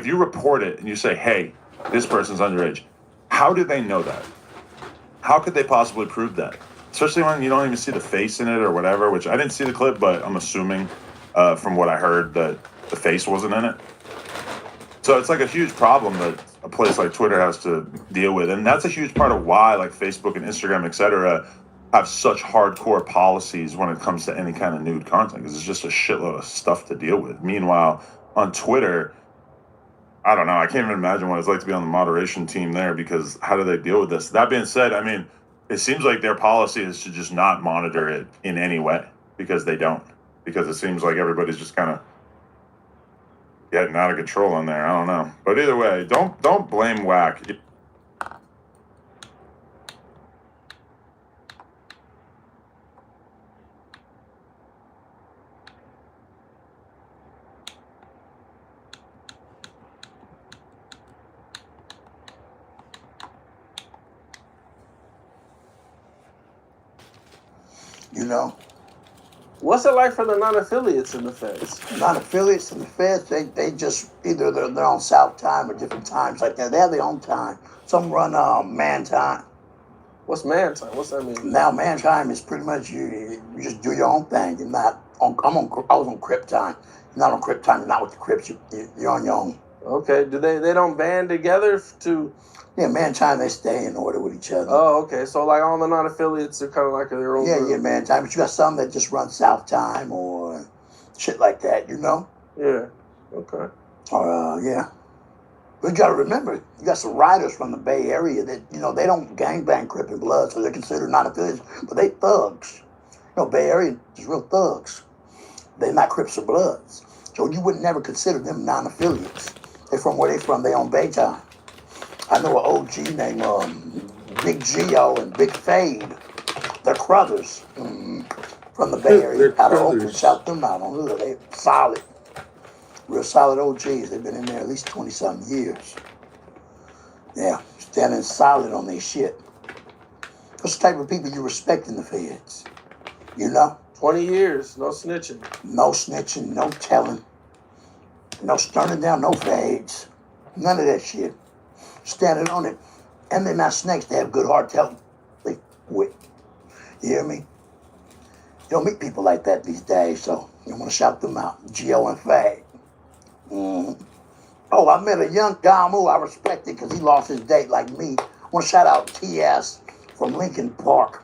if you report it and you say, hey, this person's underage, how do they know that? How could they possibly prove that? Especially when you don't even see the face in it or whatever, which I didn't see the clip, but I'm assuming from what I heard that the face wasn't in it. So it's like a huge problem that a place like Twitter has to deal with. And that's a huge part of why like Facebook and Instagram, et cetera, have such hardcore policies when it comes to any kind of nude content, because it's just a shitload of stuff to deal with. Meanwhile, on Twitter, I don't know. I can't even imagine what it's like to be on the moderation team there, because how do they deal with this? That being said, I mean, it seems like their policy is to just not monitor it in any way, because they don't. Because it seems like everybody's just kind of getting out of control on there. I don't know. But either way, don't blame whack. You know? What's it like for the non-affiliates in the feds? Non-affiliates in the feds, they just, either they're on South Time or different times like that. They have their own time. Some run man time. What's man time? What's that mean? Now man time is pretty much you just do your own thing. You're not on, I was on Crip time. You're not on Crip time, you're not with the Crips, you're on your own. Okay, do they don't band together to... Yeah, man time, they stay in order with each other. Oh, okay. So like all the non-affiliates are kind of like their own group. Yeah, man time. But you got some that just run South Time or shit like that, you know? Yeah, okay. Yeah. But you got to remember, you got some riders from the Bay Area that, you know, they don't gangbang Crip and Blood, so they're considered non-affiliates, but they thugs. You know, Bay Area is real thugs. They're not Crips or Bloods. So you would never consider them non-affiliates. They're from where they from, they on Bay Time. I know an OG named Big Geo and Big Fade. They're brothers from the Bay Area, out of Oakland. Shout them out on Hood. They're solid, real solid OGs. They've been in there at least 20-something years. Yeah, standing solid on their shit. What's the type of people you respect in the feds? You know? 20 years, no snitching. No snitching, no telling. No turning down, no fades. None of that shit. Standing on it. And they're not snakes. They have good heart. They quit. You hear me? You don't meet people like that these days, so you want to shout them out. Geo and Fag. Oh, I met a young Damu I respected because he lost his date like me. I want to shout out TS from Lincoln Park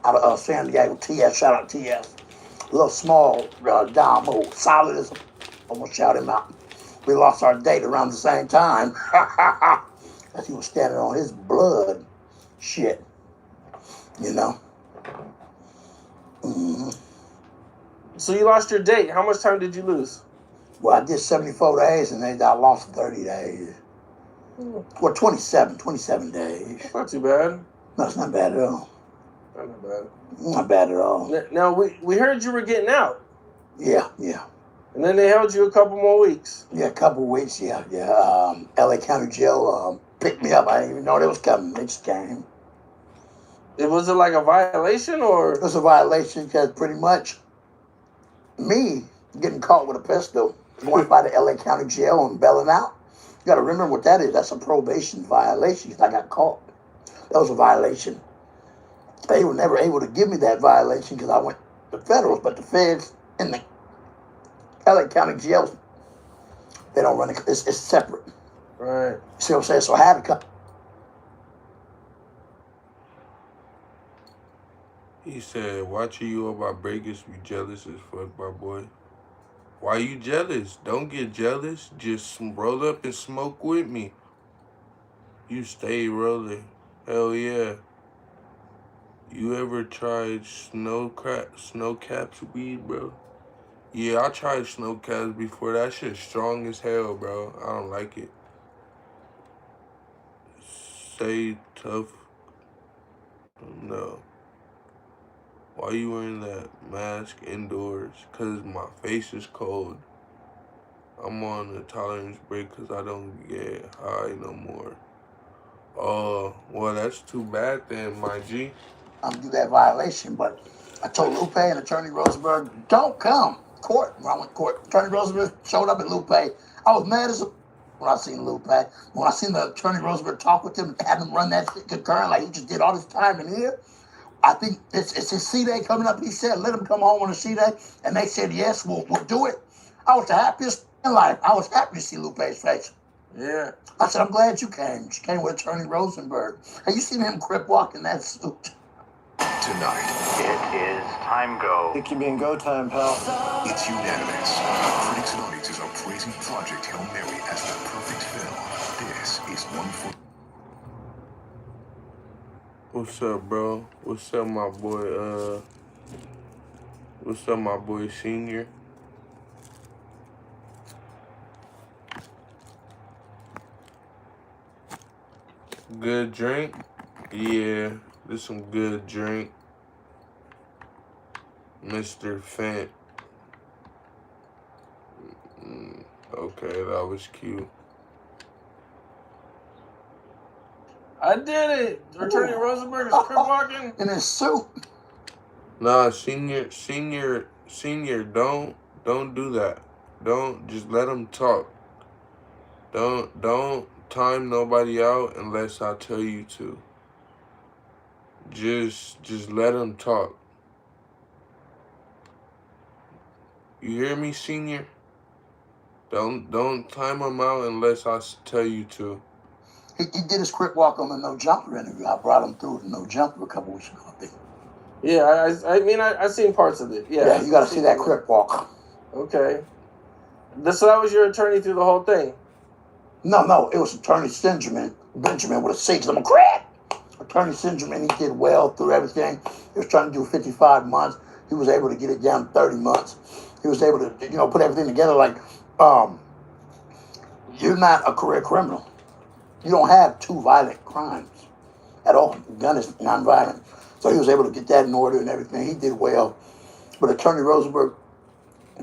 out of San Diego. TS, shout out TS. A little small Damu, solid as I want to shout him out. We lost our date around the same time. As he was standing on his blood shit, you know? So you lost your date. How much time did you lose? Well, I did 74 days and then I lost 30 days. Well, 27 days. That's not too bad. No, it's not bad at all. Not bad. Not bad at all. Now, we heard you were getting out. Yeah. And then they held you a couple more weeks. Yeah, a couple weeks, yeah. LA County Jail picked me up. I didn't even know they was coming. They just came. Was it like a violation or? It was a violation because pretty much me getting caught with a pistol, going by the LA County Jail and bailing out. You got to remember what that is. That's a probation violation because I got caught. That was a violation. They were never able to give me that violation because I went to federals, but the feds in the LA County jails, they don't run it. It's separate. Right. See what I'm saying? So I had to come. He said, watching you on my breakers be jealous as fuck, my boy. Why you jealous? Don't get jealous. Just roll up and smoke with me. You stay rolling. Hell yeah. You ever tried snow caps weed, bro? Yeah, I tried snow caps before. That shit strong as hell, bro. I don't like it. Stay tough. No. Why you wearing that mask indoors? Cause my face is cold. I'm on a tolerance break cause I don't get high no more. Oh, well that's too bad then, my G. Do that violation, but I told Lupe and Attorney Rosenberg, don't come. Court, when I went to court, Attorney Rosenberg showed up at Lupe. I was mad as a when I seen Lupe. When I seen the Attorney Rosenberg talk with him and have him run that shit concurrent like he just did all this time in here, I think it's his C-Day coming up. He said, let him come home on a C-Day. And they said, yes, we'll do it. I was the happiest in life. I was happy to see Lupe's face. Yeah. I said, I'm glad you came. She came with Attorney Rosenberg. Have you seen him crip walk in that suit? Tonight, it is time go. It can be in go time, pal. It's unanimous. Critics and audiences are praising Project Hail Mary as the perfect film. This is one for. What's up, bro? What's up, my boy? What's up, my boy Senior? Good drink? Yeah, this some good drink. Mr. Fent. Okay, that was cute. I did it. Attorney Rosenberg is crip walking. In his suit. Nah, senior, don't do that. Don't, just let him talk. Don't time nobody out unless I tell you to. Just let him talk. You hear me, senior? Don't time him out unless I tell you to. He did his crip walk on the No Jumper interview. I brought him through the No Jumper a couple weeks ago, I think. Yeah, I mean, I seen parts of it. Yeah, You got to see that crip walk. Okay. So that was your attorney through the whole thing? No, it was Attorney Benjamin with a C, 'cause I'm a crip. Attorney Benjamin, he did well through everything. He was trying to do 55 months. He was able to get it down to 30 months. He was able to, put everything together like, you're not a career criminal. You don't have two violent crimes at all. The gun is non-violent. So he was able to get that in order and everything. He did well. But Attorney Rosenberg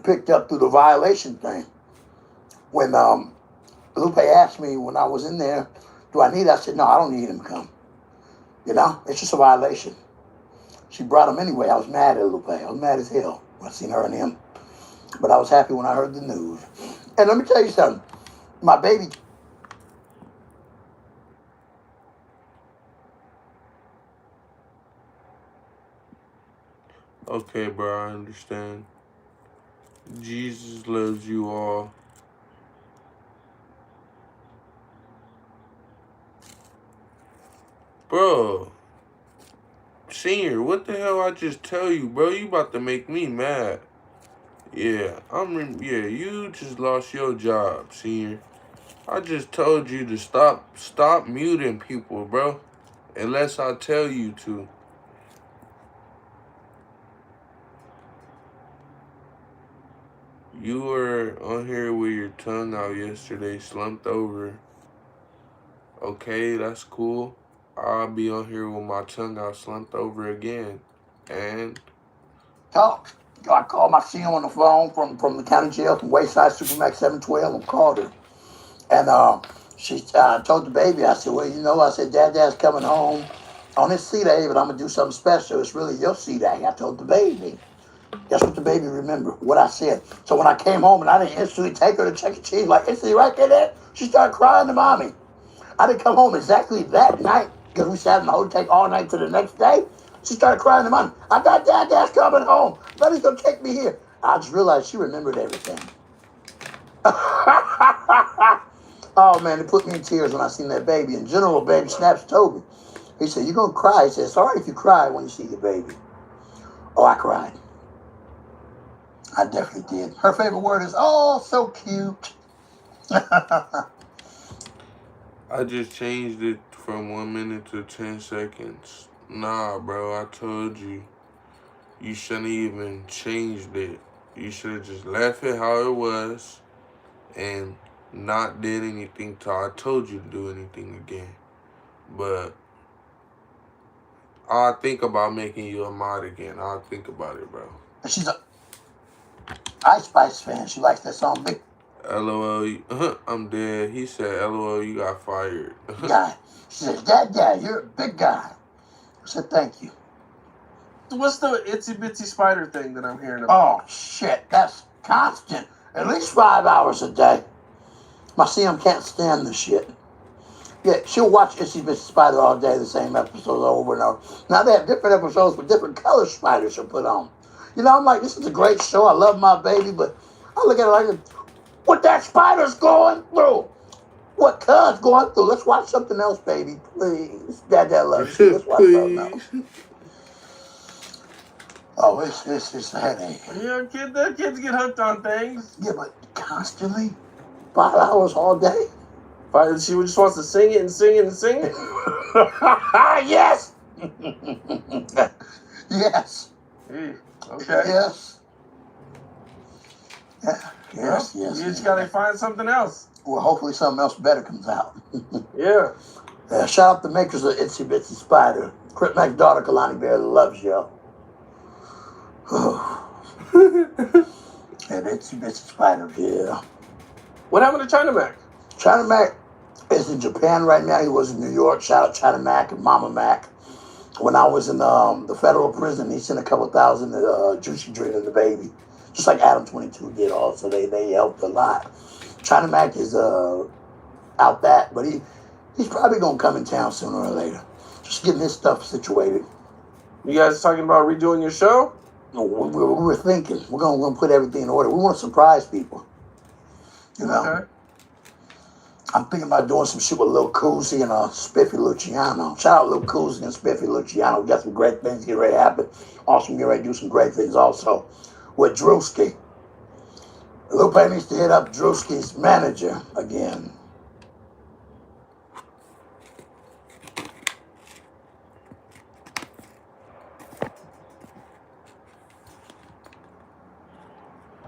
picked up through the violation thing. When Lupe asked me when I was in there, do I need it? I said, no, I don't need him to come. It's just a violation. She brought him anyway. I was mad at Lupe. I was mad as hell when I seen her and him. But I was happy when I heard the news. And let me tell you something. My baby... Okay, bro, I understand. Jesus loves you all. Bro, Senior, what the hell I just tell you, bro? You about to make me mad. Yeah, you just lost your job, Senior. I just told you to stop muting people, bro. Unless I tell you to. You were on here with your tongue out yesterday, slumped over. Okay, that's cool. I'll be on here with my tongue out, slumped over again. And? Talk. I called my CM on the phone from the county jail, from Wayside Supermax 712, and called her. And she told the baby, I said, well, I said, Dad's coming home on his C-Day, but I'm going to do something special. It's really your C-Day. I told the baby. That's what the baby remembered, what I said. So when I came home and I didn't instantly take her to Chuck E. Cheese, like instantly right there, she started crying to mommy. I didn't come home exactly that night because we sat in the hotel all night to the next day. She started crying to mommy. I got Dad's coming home. Daddy's going to take me here. I just realized she remembered everything. Oh, man, it put me in tears when I seen that baby. And General Baby Snaps told me. He said, you're going to cry. He said, it's all right if you cry when you see your baby. Oh, I cried. I definitely did. Her favorite word is, oh, so cute. I just changed it from 1 minute to 10 seconds. Nah, bro, I told you. You shouldn't even changed it. You should have just left it how it was and not did anything till I told you to do anything again. But I'll think about making you a mod again. I'll think about it, bro. She's a Ice Spice fan. She likes that song, Big LOL, I'm dead. He said, LOL, you got fired. Guy. She says, Dad, you're a big guy. I said, thank you. What's the itsy bitsy spider thing that I'm hearing about? Oh, shit. That's constant. At least 5 hours a day. My CM can't stand this shit. Yeah, she'll watch Itsy Bitsy Spider all day, the same episodes over and over. Now they have different episodes with different color spiders she'll put on. You know, I'm like, this is a great show. I love my baby, but I look at it like, what that spider's going through, what Cub's going through. Let's watch something else, baby, please. Dad loves you. Let's watch something else. Oh, it's a headache. Yeah, kids get hooked on things. Yeah, but constantly, 5 hours all day. She just wants to sing it and sing it and sing it. Yes. Yes. Okay. Yes. Yeah. Yes. Well, Yes. You just gotta find something else. Well, hopefully something else better comes out. Yeah. Shout out the makers of Itsy Bitsy Spider. Crit Mac's daughter, Kalani Bear, loves y'all. And Itsy Bitsy Spider, yeah. What happened to China Mac? China Mac is in Japan right now. He was in New York. Shout out China Mac and Mama Mac. When I was in the federal prison, he sent a couple thousand to Juicy Dream and the baby. Just like Adam 22 did also. They helped a lot. China Mac is out that, but he's probably going to come in town sooner or later. Just getting his stuff situated. You guys talking about redoing your show? No, we're thinking. We're going to put everything in order. We want to surprise people. You know? Okay. I'm thinking about doing some shit with Lil Cousy and Spiffy Luciano. Shout out Lil Cousy and Spiffy Luciano. We got some great things get ready to happen. Also, get ready to do some great things also with Drewski. Lupe needs to hit up Drewski's manager again.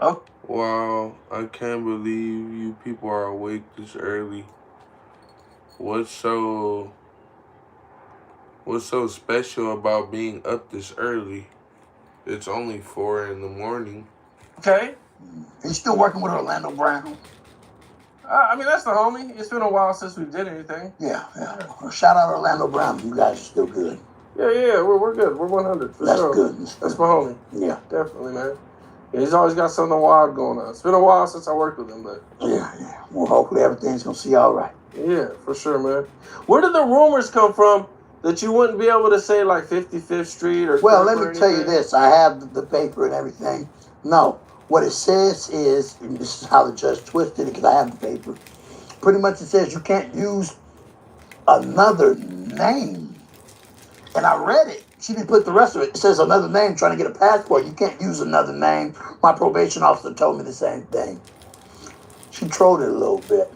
Oh. Wow, I can't believe you people are awake this early. What's so special about being up this early? It's only 4 in the morning. Okay. He's still working with Orlando Brown. I mean, that's the homie. It's been a while since we did anything. Yeah. Well, shout out Orlando Brown. You guys are still good. Yeah, we're good. We're 100 for That's sure. good. That's my homie. Yeah. Definitely, man. Yeah, he's always got something wild going on. It's been a while since I worked with him, but Yeah. Well, hopefully everything's going to see all right. yeah, for sure, man. Where did the rumors come from that you wouldn't be able to say like 55th Street or? Well, Cliff let or me tell you anything? this. I have the paper and everything. No. What it says is, and this is how the judge twisted it because I have the paper. Pretty much it says you can't use another name. And I read it. She didn't put the rest of it. It says another name trying to get a passport. You can't use another name. My probation officer told me the same thing. She trolled it a little bit.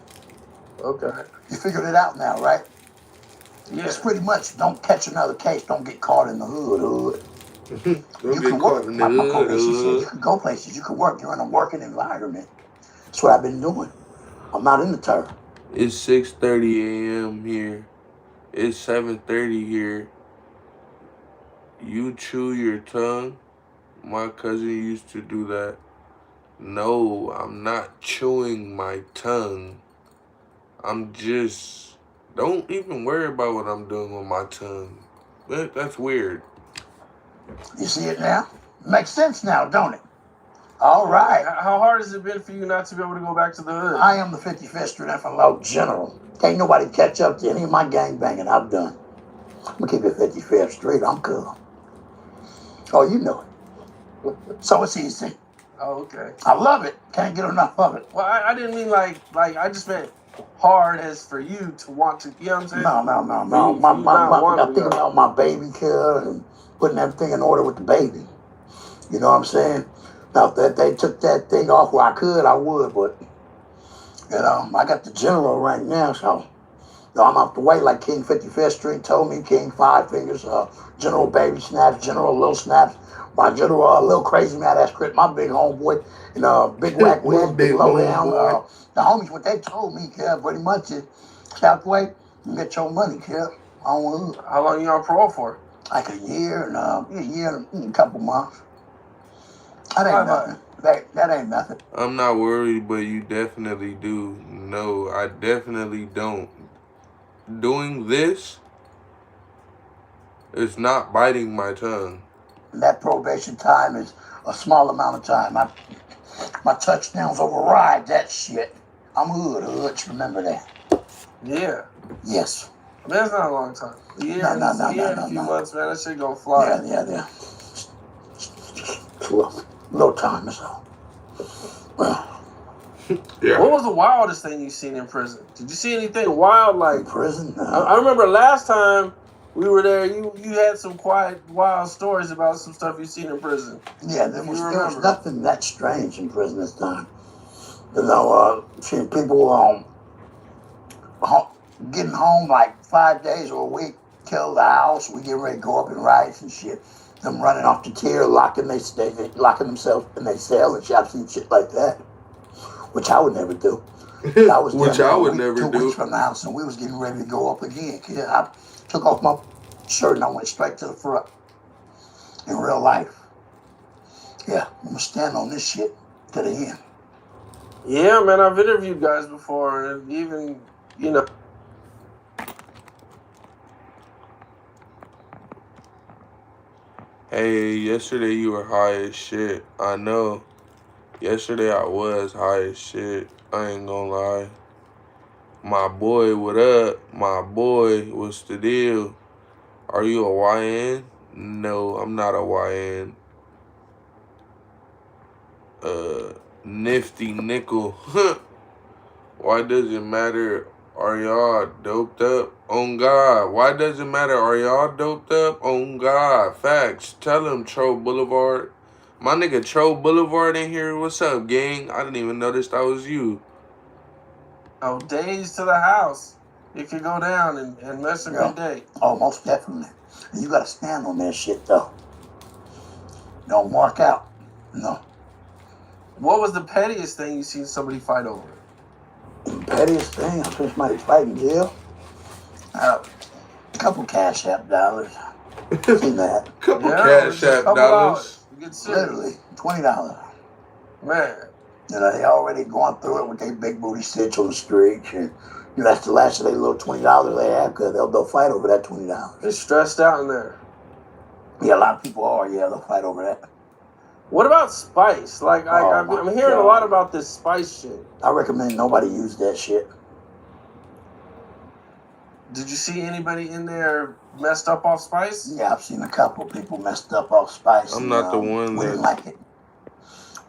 Okay. You figured it out now, right? Yeah. It's pretty much don't catch another case. Don't get caught in the hood. You can work. My probation said you can go places. You can work. You're in a working environment. That's what I've been doing. I'm not in the turf. It's 6:30 a.m. here. It's 7:30 here. You chew your tongue? My cousin used to do that. No, I'm not chewing my tongue. I'm just... Don't even worry about what I'm doing with my tongue. That's weird. You see it now? Makes sense now, don't it? All right. How hard has it been for you not to be able to go back to the hood? I am the 55th Street FLO General. Can't nobody catch up to any of my gang banging I've done. I'm going to keep it 55th Street. I'm cool. Oh, you know it. So it's easy. Oh, okay. I love it. Can't get enough of it. Well, I didn't mean like I just meant hard as for you to want to, you know what I'm saying? No. I think about my baby kid and putting everything in order with the baby. You know what I'm saying? Now, if they took that thing off where I could, I would, but, you know, I got the general right now, so, you know, I'm out the way like King 55th Street told me, King Five Fingers, General Baby Snaps, General Little Snaps, my General Little Crazy Mad Ass Crit, my big homeboy, and Big Whack Wiz, Big Lowdown. The homies, what they told me, kid, pretty much is, South Way, you get your money, kid. I don't want to. How long you on parole for? Like a year and a couple months. That ain't nothing. That ain't nothing. I'm not worried, but you definitely do. No, I definitely don't. Doing this is not biting my tongue. And that probation time is a small amount of time. My touchdowns override that shit. I'm Hutch. Remember that? Yeah. Yes. Man, that's not a long time. A year No, and no, no, a year no, and a no, few no. months, man. That shit gonna fly. Yeah. Little time is all. Yeah. What was the wildest thing you seen in prison? Did you see anything wild? Like, In prison? I remember last time we were there, you had some quiet, wild stories about some stuff you seen in prison. Yeah, there was remember. nothing that strange in prison this time. You know, seeing people getting home like 5 days or a week, kill the house, we get ready to go up in riots and shit. Them running off the tier, locking themselves in their cell and shops and shit like that, which I would never do. I was Which there I a would week, never 2 do. weeks from the house, and we was getting ready to go up again. I took off my shirt and I went straight to the front. In real life, yeah, I'm gonna stand on this shit to the end. Yeah, man, I've interviewed guys before, and even, you know. Hey, yesterday you were high as shit. I know. Yesterday I was high as shit. I ain't gonna lie. My boy, what up? My boy, what's the deal? Are you a YN? No, I'm not a YN. Nifty nickel. Why does it matter? Are y'all doped up? On God. Why does it matter? Are y'all doped up? On God. Facts. Tell him, Tro Boulevard. My nigga Tro Boulevard in here. What's up, gang? I didn't even notice that was you. Oh, days to the house. It could go down and mess up your day. Oh, most definitely. And you gotta stand on that shit though. Don't mark out. No. What was the pettiest thing you seen somebody fight over? The pettiest thing, I seen somebody fight in jail. A couple Cash App dollars. Seen that. Couple Yeah, Cash just a App couple dollars. You get serious. Literally, $20. Man. You know, they already going through it with their big booty stitch on the streets. And, you know, that's the last of their little $20 they have because they'll fight over that $20. They're stressed out in there. Yeah, a lot of people are. Yeah, they'll fight over that. What about spice? Like, I'm hearing a lot about this spice shit. I recommend nobody use that shit. Did you see anybody in there messed up off spice? Yeah, I've seen a couple people messed up off spice. I'm not the one we that. didn't like it.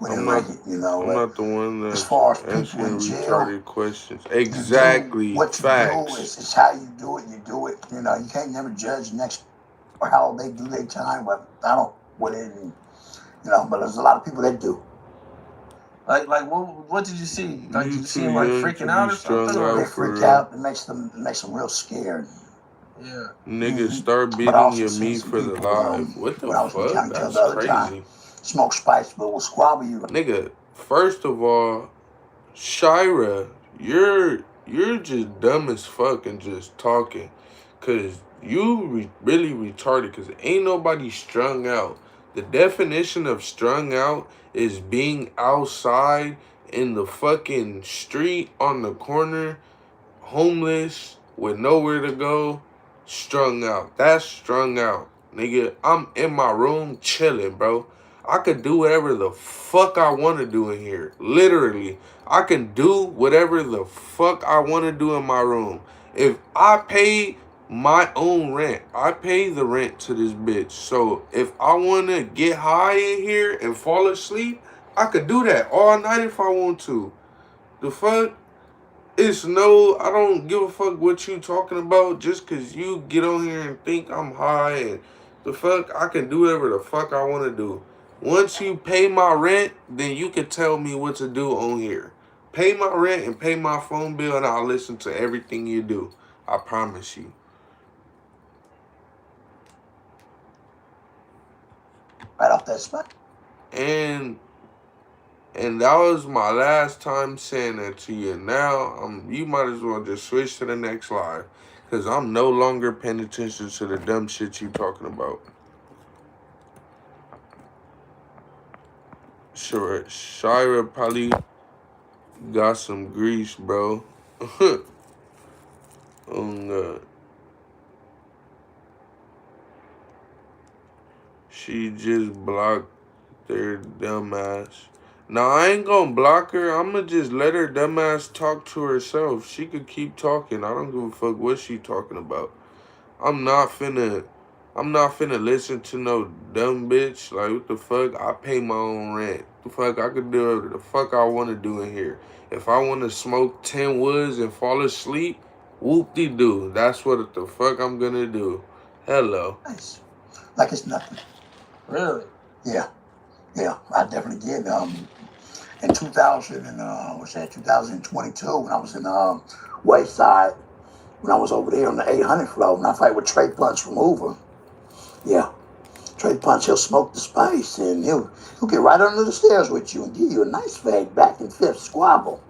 We didn't like it, you know. I'm not the one that's as far as people answering in jail, retarded questions. Exactly. What you Facts. do is how you do it. You do it. You know, you can't never judge next or how they do their time. But I don't. What it, you know. But there's a lot of people that do. Like what did you see? Like, did you see them like freaking out or something? They freak out. It makes them real scared. Yeah. Niggas start But I beating also your seen meat some for the people, live. What the when I was in fuck? county jail That's the other crazy. time, smoke spice, but will squabble you. Nigga, first of all, Shira, you're just dumb as fuck and just talking. Cause you really retarded. Cause ain't nobody strung out. The definition of strung out is being outside in the fucking street on the corner, homeless, with nowhere to go, strung out. That's strung out. Nigga, I'm in my room chilling, bro. I could do whatever the fuck I want to do in here. Literally. I can do whatever the fuck I want to do in my room. If I pay my own rent, I pay the rent to this bitch. So if I want to get high in here and fall asleep, I could do that all night if I want to. The fuck? I don't give a fuck what you talking about just cause you get on here and think I'm high and the fuck, I can do whatever the fuck I want to do. Once you pay my rent, then you can tell me what to do on here. Pay my rent and pay my phone bill and I'll listen to everything you do. I promise you. Right off that spot. And that was my last time saying that to you. Now, you might as well just switch to the next live. Because I'm no longer paying attention to the dumb shit you talking about. Sure, Shira probably got some grease, bro. She just blocked their dumb ass. Nah, I ain't gonna block her. I'ma just let her dumbass talk to herself. She could keep talking. I don't give a fuck what she talking about. I'm not finna listen to no dumb bitch. Like, what the fuck? I pay my own rent. The fuck, I could do whatever the fuck I want to do in here. If I want to smoke 10 woods and fall asleep, whoop-de-doo. That's what the fuck I'm gonna do. Hello. Nice. Like it's nothing. Really? Yeah. Yeah, I definitely did. In 2000 and, 2022, when I was in West Side, when I was over there on the 800 floor, when I fight with Trey Punch from Hoover. Yeah. Trey Punch, he'll smoke the spice, and he'll get right under the stairs with you and give you a nice fade back in fifth squabble.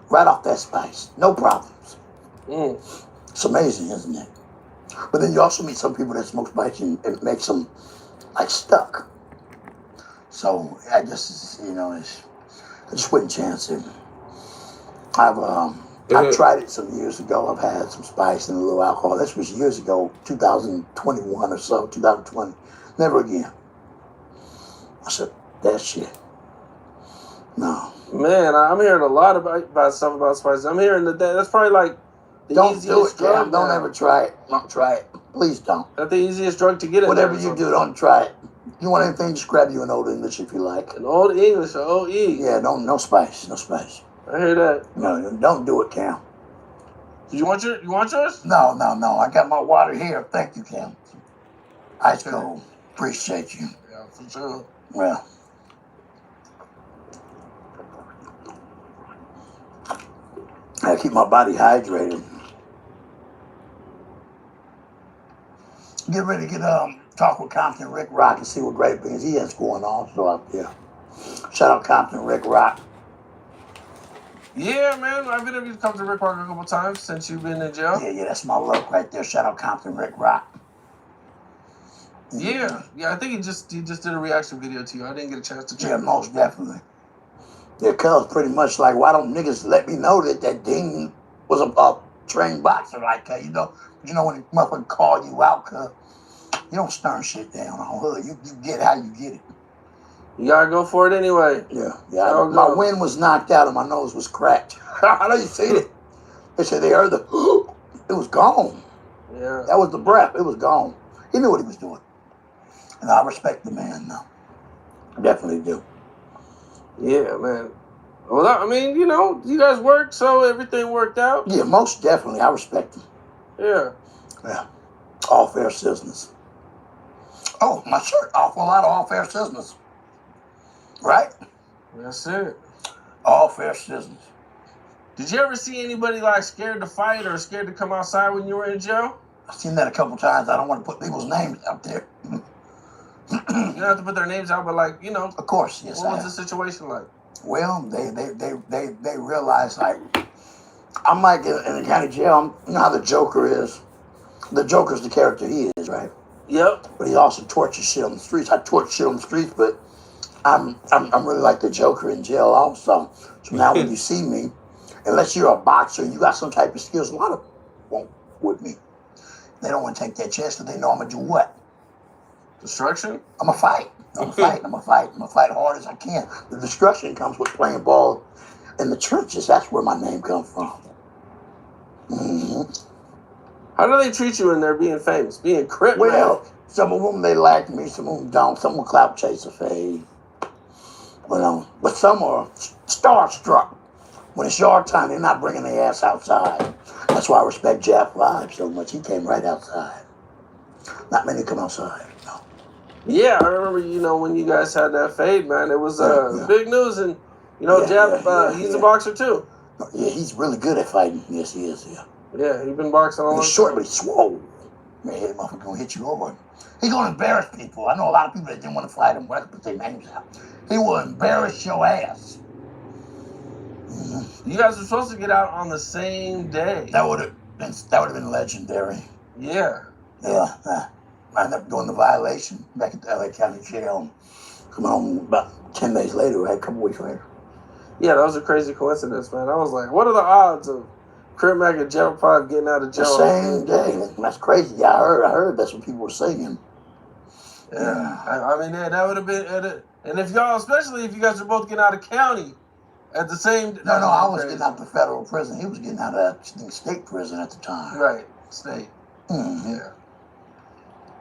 Right off that spice. No problems. It's amazing, isn't it? But then you also meet some people that smoke spice and it makes them, like, stuck. So I just, I just wouldn't chance it. I've tried it some years ago. I've had some spice and a little alcohol. This was years ago, 2021 or so, 2020. Never again. I said, that shit. No. Man, I'm hearing a lot about stuff about spices. I'm hearing that's probably like the Don't easiest do it, drug. Cam. Don't now. ever try it. Don't try it. Please don't. That's the easiest drug to get in. Whatever you do, don't try it. You want anything, just grab you an Old English if you like. An Old English, an OE. Yeah, no spice. No spice. I hear that. No, don't do it, Cam. You want yours? No. I got my water here. Thank you, Cam. Ice cold. Appreciate you. Yeah, for sure. Well. I keep my body hydrated. Get ready to talk with Compton Rick Rock and see what great things he has going on. So out there. Shout out Compton Rick Rock. Yeah, man. I've interviewed Compton Rick Rock a couple times since you've been in jail. Yeah, that's my look right there. Shout out Compton Rick Rock. Yeah. I think he just did a reaction video to you. I didn't get a chance to check. Yeah, most definitely. Yeah, cuz pretty much like, why don't niggas let me know that Dean was a trained boxer? Like, when the motherfucker call you out, cuz you don't stern shit down on hood. You get how you get it. You gotta go for it anyway. Yeah. My wind was knocked out and my nose was cracked. I know you seen it. They said they heard the, it was gone. Yeah. That was the breath. It was gone. He knew what he was doing. And I respect the man now. I definitely do. Yeah, man. Well, I mean, you guys worked, so everything worked out. Yeah, most definitely. I respect him. Yeah. Yeah. All fair citizens. Oh, my shirt. Awful lot of all fair citizens. Right? That's it. All fair citizens. Did you ever see anybody like scared to fight or scared to come outside when you were in jail? I've seen that a couple times. I don't want to put people's names out there. You don't have to put their names out, but Of course, yes. What was the situation like? Well, they realize, like, I'm like in the county jail. You know how the Joker is. The Joker's the character he is, right? Yep. But he also tortures shit on the streets. I torture shit on the streets, but I'm really like the Joker in jail also. So now when you see me, unless you're a boxer and you got some type of skills, a lot of won't with me. They don't want to take that chance because they know I'm gonna do what? Destruction? I'm gonna fight. I'm gonna fight hard as I can. The destruction comes with playing ball in the trenches. That's where my name comes from. Mm-hmm. How do they treat you when they're being famous? Being Crip? Well, some of them they like me, some of them don't. Some will clout chase a fade. But some are starstruck. When it's your time, they're not bringing their ass outside. That's why I respect Jeff Vibe so much. He came right outside. Not many come outside. No. Yeah, I remember, when you guys had that fade, man, it was big news. And, Jeff, he's a boxer too. Yeah, he's really good at fighting. Yes, he is, yeah. Yeah, he's been boxing all He's short, but he's swole. Man, that motherfucker gonna hit you over. He's gonna embarrass people. I know a lot of people that didn't want to fight him. But I can put their names out. He will embarrass your ass. You guys were supposed to get out on the same day. That would have been legendary. Yeah. Yeah. I ended up doing the violation back at the LA County Jail. Coming home about 10 days later, right? A couple weeks later. Yeah, that was a crazy coincidence, man. I was like, what are the odds of Crip Mac and Jeff Five getting out of jail? The same day. That's crazy. Yeah, I heard that's what people were saying. Yeah. I mean, that would have been. And if y'all, especially if you guys are both getting out of county at the same. No, I was getting out the federal prison. He was getting out of that state prison at the time. Right, state. Mm-hmm. Yeah.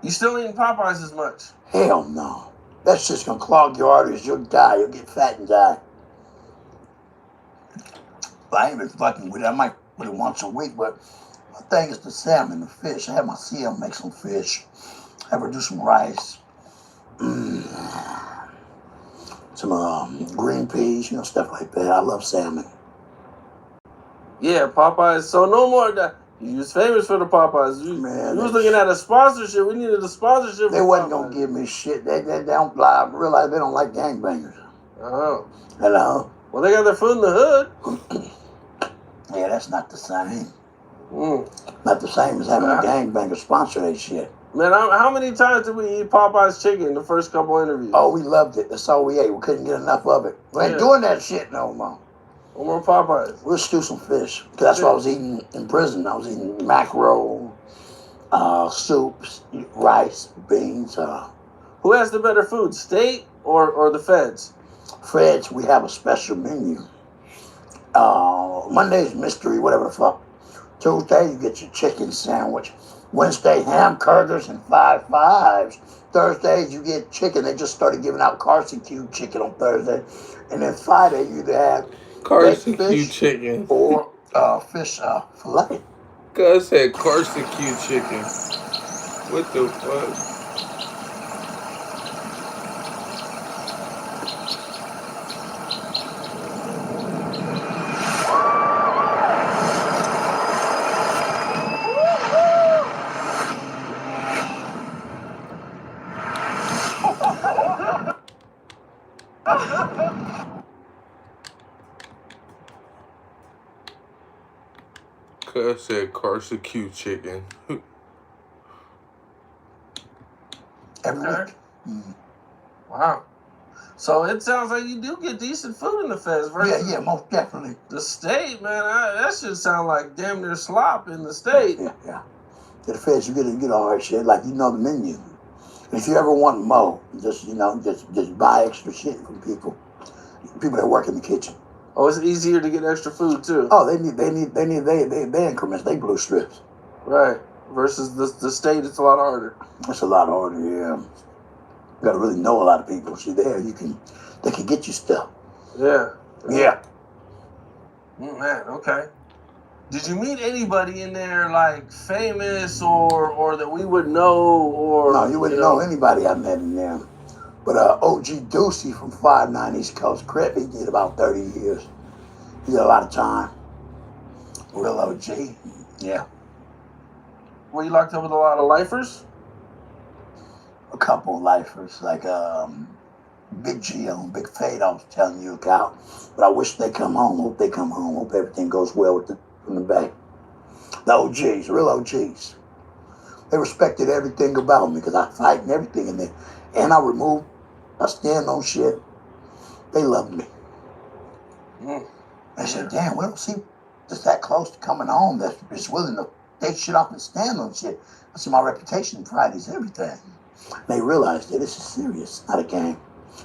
You still eating Popeyes as much? Hell no. That shit's gonna clog your arteries. You'll die. You'll get fat and die. But I ain't been fucking with it. I might put it once a week, but my thing is the salmon, the fish. I have my CM make some fish. Have her do some rice. Some green peas, stuff like that. I love salmon. Yeah, Popeyes. So no more that. You was famous for the Popeyes. You was looking at a sponsorship. We needed a sponsorship. They wasn't gonna give me shit. They don't realize they don't like gangbangers. Oh. Hello? Well, they got their food in the hood. Yeah, that's not the same. Not the same as having a gangbanger sponsor that shit. Man, how many times did we eat Popeye's chicken the first couple interviews? Oh, we loved it. That's all we ate. We couldn't get enough of it. We ain't doing that shit no more. No more Popeyes. We'll stew some fish. Because that's what I was eating in prison. I was eating mackerel, soups, rice, beans. Who has the better food, state or the feds? Feds, we have a special menu. Monday's mystery, whatever the fuck. Tuesday, you get your chicken sandwich. Wednesday, hamburgers and 5 fives. Thursdays, you get chicken. They just started giving out Carson-Q chicken on Thursday. And then Friday, you either have Carson-Q chicken or fish fillet. Cuz said Carson-Q chicken. What the fuck? Cuz said Carson-Q chicken. Every week. Wow. So it sounds like you do get decent food in the feds versus Yeah, most definitely. the state, man. That should sound like damn near slop in the state. Yeah. To the feds, you get all right shit, like the menu. And if you ever want more, just buy extra shit from people that work in the kitchen. Oh, it's easier to get extra food too. Oh, they increments, they blue strips. Right. Versus the state, it's a lot harder. It's a lot harder, yeah. You gotta really know a lot of people. See, they can get you stuff. Yeah. Yeah. Man, okay. Did you meet anybody in there like famous or that we would know or? No, you wouldn't know anybody I met in there. But OG Ducey from 5'9" East Coast Crip, he did about 30 years. He did a lot of time. Real OG. Yeah. Were you locked up with a lot of lifers? A couple of lifers, like Big Gio and Big Fade, I was telling you about. But I wish they come home. Hope they come home. Hope everything goes well from the back. The OGs, real OGs. They respected everything about me because I fight and everything in there. And I stand on shit. They loved me. They said, damn, we don't see just that close to coming home that's willing to take shit off and stand on shit. I said, my reputation, pride is everything. They realized that this is serious, not a game.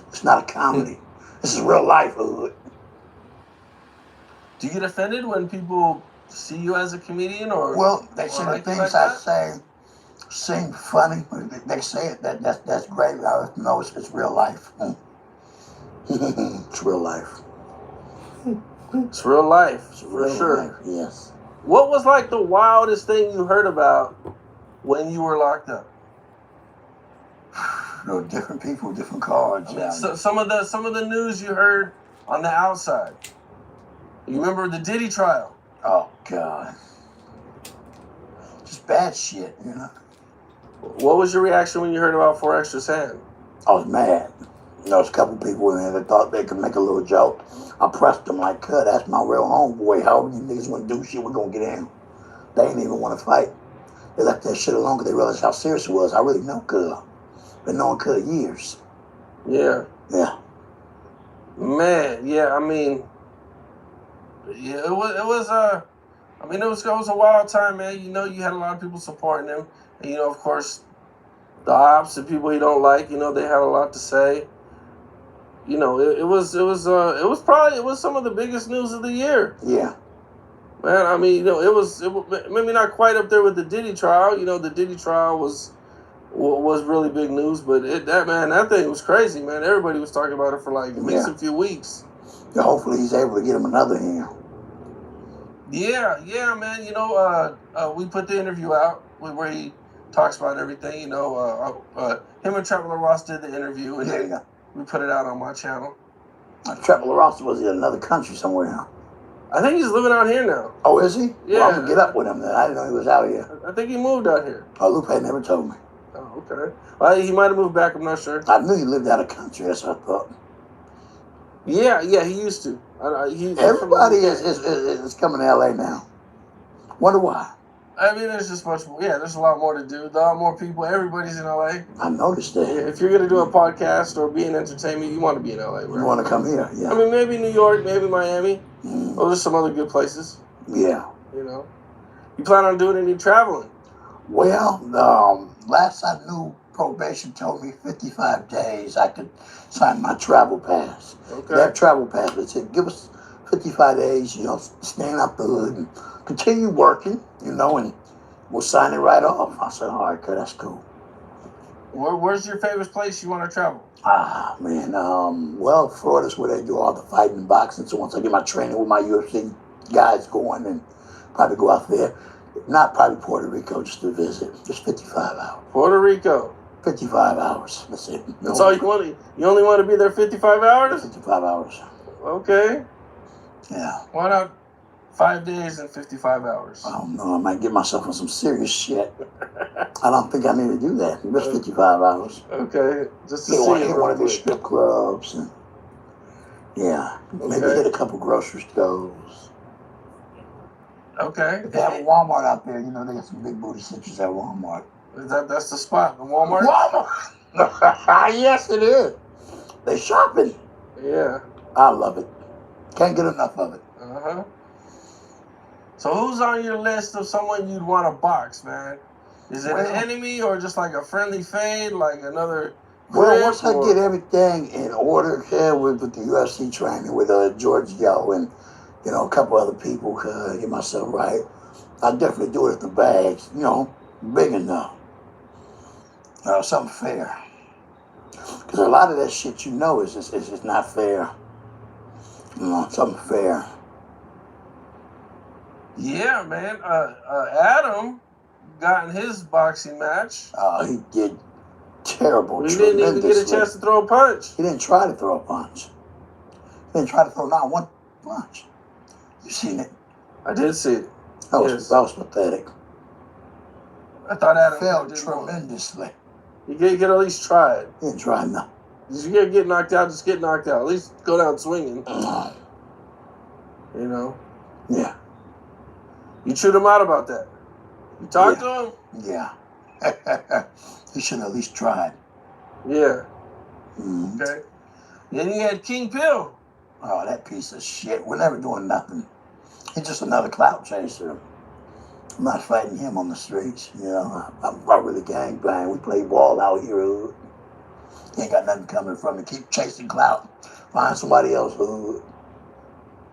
It's not a comedy. This is real life, hood. Do you get offended when people see you as a comedian or? Well, they say the things I say seem funny. They say it. That's great. I know it's real life. It's real life. It's real life, for real sure. Life, yes. What was like the wildest thing you heard about when you were locked up? Different people, different cards. I mean, so some of the news you heard on the outside. You remember the Diddy trial? Oh God, just bad shit, What was your reaction when you heard about 4Extra's hand? I was mad. There was a couple people in there that thought they could make a little joke. I pressed them like, "Cut, that's my real homeboy. However you niggas want to do shit, we're gonna get in." They ain't even want to fight. They left that shit alone because they realized how serious it was. I really know Cuz. Been knowing Cuz years. Yeah. Yeah. Man, yeah. I mean, yeah, it was a wild time, man. You had a lot of people supporting him, and of course, the ops and people he don't like. You know, they had a lot to say. You know, it was some of the biggest news of the year. Yeah. Man, I mean, you know, it was maybe not quite up there with the Diddy trial. You know, the Diddy trial was really big news, but that thing was crazy, man. Everybody was talking about it for like at least a few weeks. Yeah, hopefully he's able to get him another hand. Yeah, man. You know, we put the interview out where he talks about everything. You know, him and Trevor Ross did the interview, and we put it out on my channel. Trevor Ross was in another country somewhere now. I think he's living out here now. Oh, is he? Yeah. Well, I'm gonna get up with him then. I didn't know he was out here. I think he moved out here. Oh, Lupe never told me. Oh, okay. Well, he might have moved back. I'm not sure. I knew he lived out of country. That's what I thought. Yeah, he used to. Everybody is coming to LA now. Wonder why? I mean, there's just much more. Yeah, there's a lot more to do. There are more people. Everybody's in LA. I noticed that. Yeah, if you're gonna do a podcast or be in entertainment, you want to be in LA. Right? You want to come here? Yeah. I mean, maybe New York, maybe Miami. Those are some other good places. Yeah. You know, you plan on doing any traveling? Well, last I knew, probation told me 55 days I could sign my travel pass. Okay. That travel pass, they said, give us 55 days, you know, staying up the hood and continue working, you know, and we'll sign it right off. I said, all right, good, that's cool. Where's your favorite place you want to travel? Ah, man, well, Florida's where they do all the fighting and boxing, so once I get my training with my UFC guys going, and probably go out there. Not probably Puerto Rico, just to visit. Just 55 hours. Puerto Rico. 55 hours. That's it. That's all you want? You only want to be there 55 hours? 55 hours. Okay. Yeah. Why not 5 days and 55 hours? I don't know. I might get myself on some serious shit. I don't think I need to do that. Just 55 hours. Okay. Just to Get see one of these strip clubs. And, yeah. Maybe hit a couple grocery stores. Okay. If they have a Walmart out there, you know, they got some big booty citrus at Walmart. That's the spot, the Walmart? Walmart! Yes, it is. They shopping. Yeah. I love it. Can't get enough of it. Uh-huh. So who's on your list of someone you'd want to box, man? Is it an enemy or just like a friendly fade, like another... Well, once I get everything in order here with the UFC training with George Yo and, you know, a couple other people, get myself right, I'll definitely do it if the bag's, you know, big enough. Something fair. Because a lot of that shit, you know, is just not fair. You know, something fair. Yeah, man. Adam got in his boxing match. He did terrible. He didn't even get a chance to throw a punch. He didn't try to throw a punch. He didn't try to throw not one punch. You seen it? I did see it. That was pathetic. I thought Adam failed tremendously. You could at least try it. He didn't try enough. You gotta get knocked out, just get knocked out. At least go down swinging. You know? Yeah. You chewed him out about that. You talked to him? Yeah. He should have at least tried. Yeah. Mm-hmm. Okay. Then you had King Pill. Oh, that piece of shit. We're never doing nothing. He's just another clout chaser. I'm not fighting him on the streets. You know, I'm really gang bang. We play ball out here. He ain't got nothing coming from it. Keep chasing clout. Find somebody else.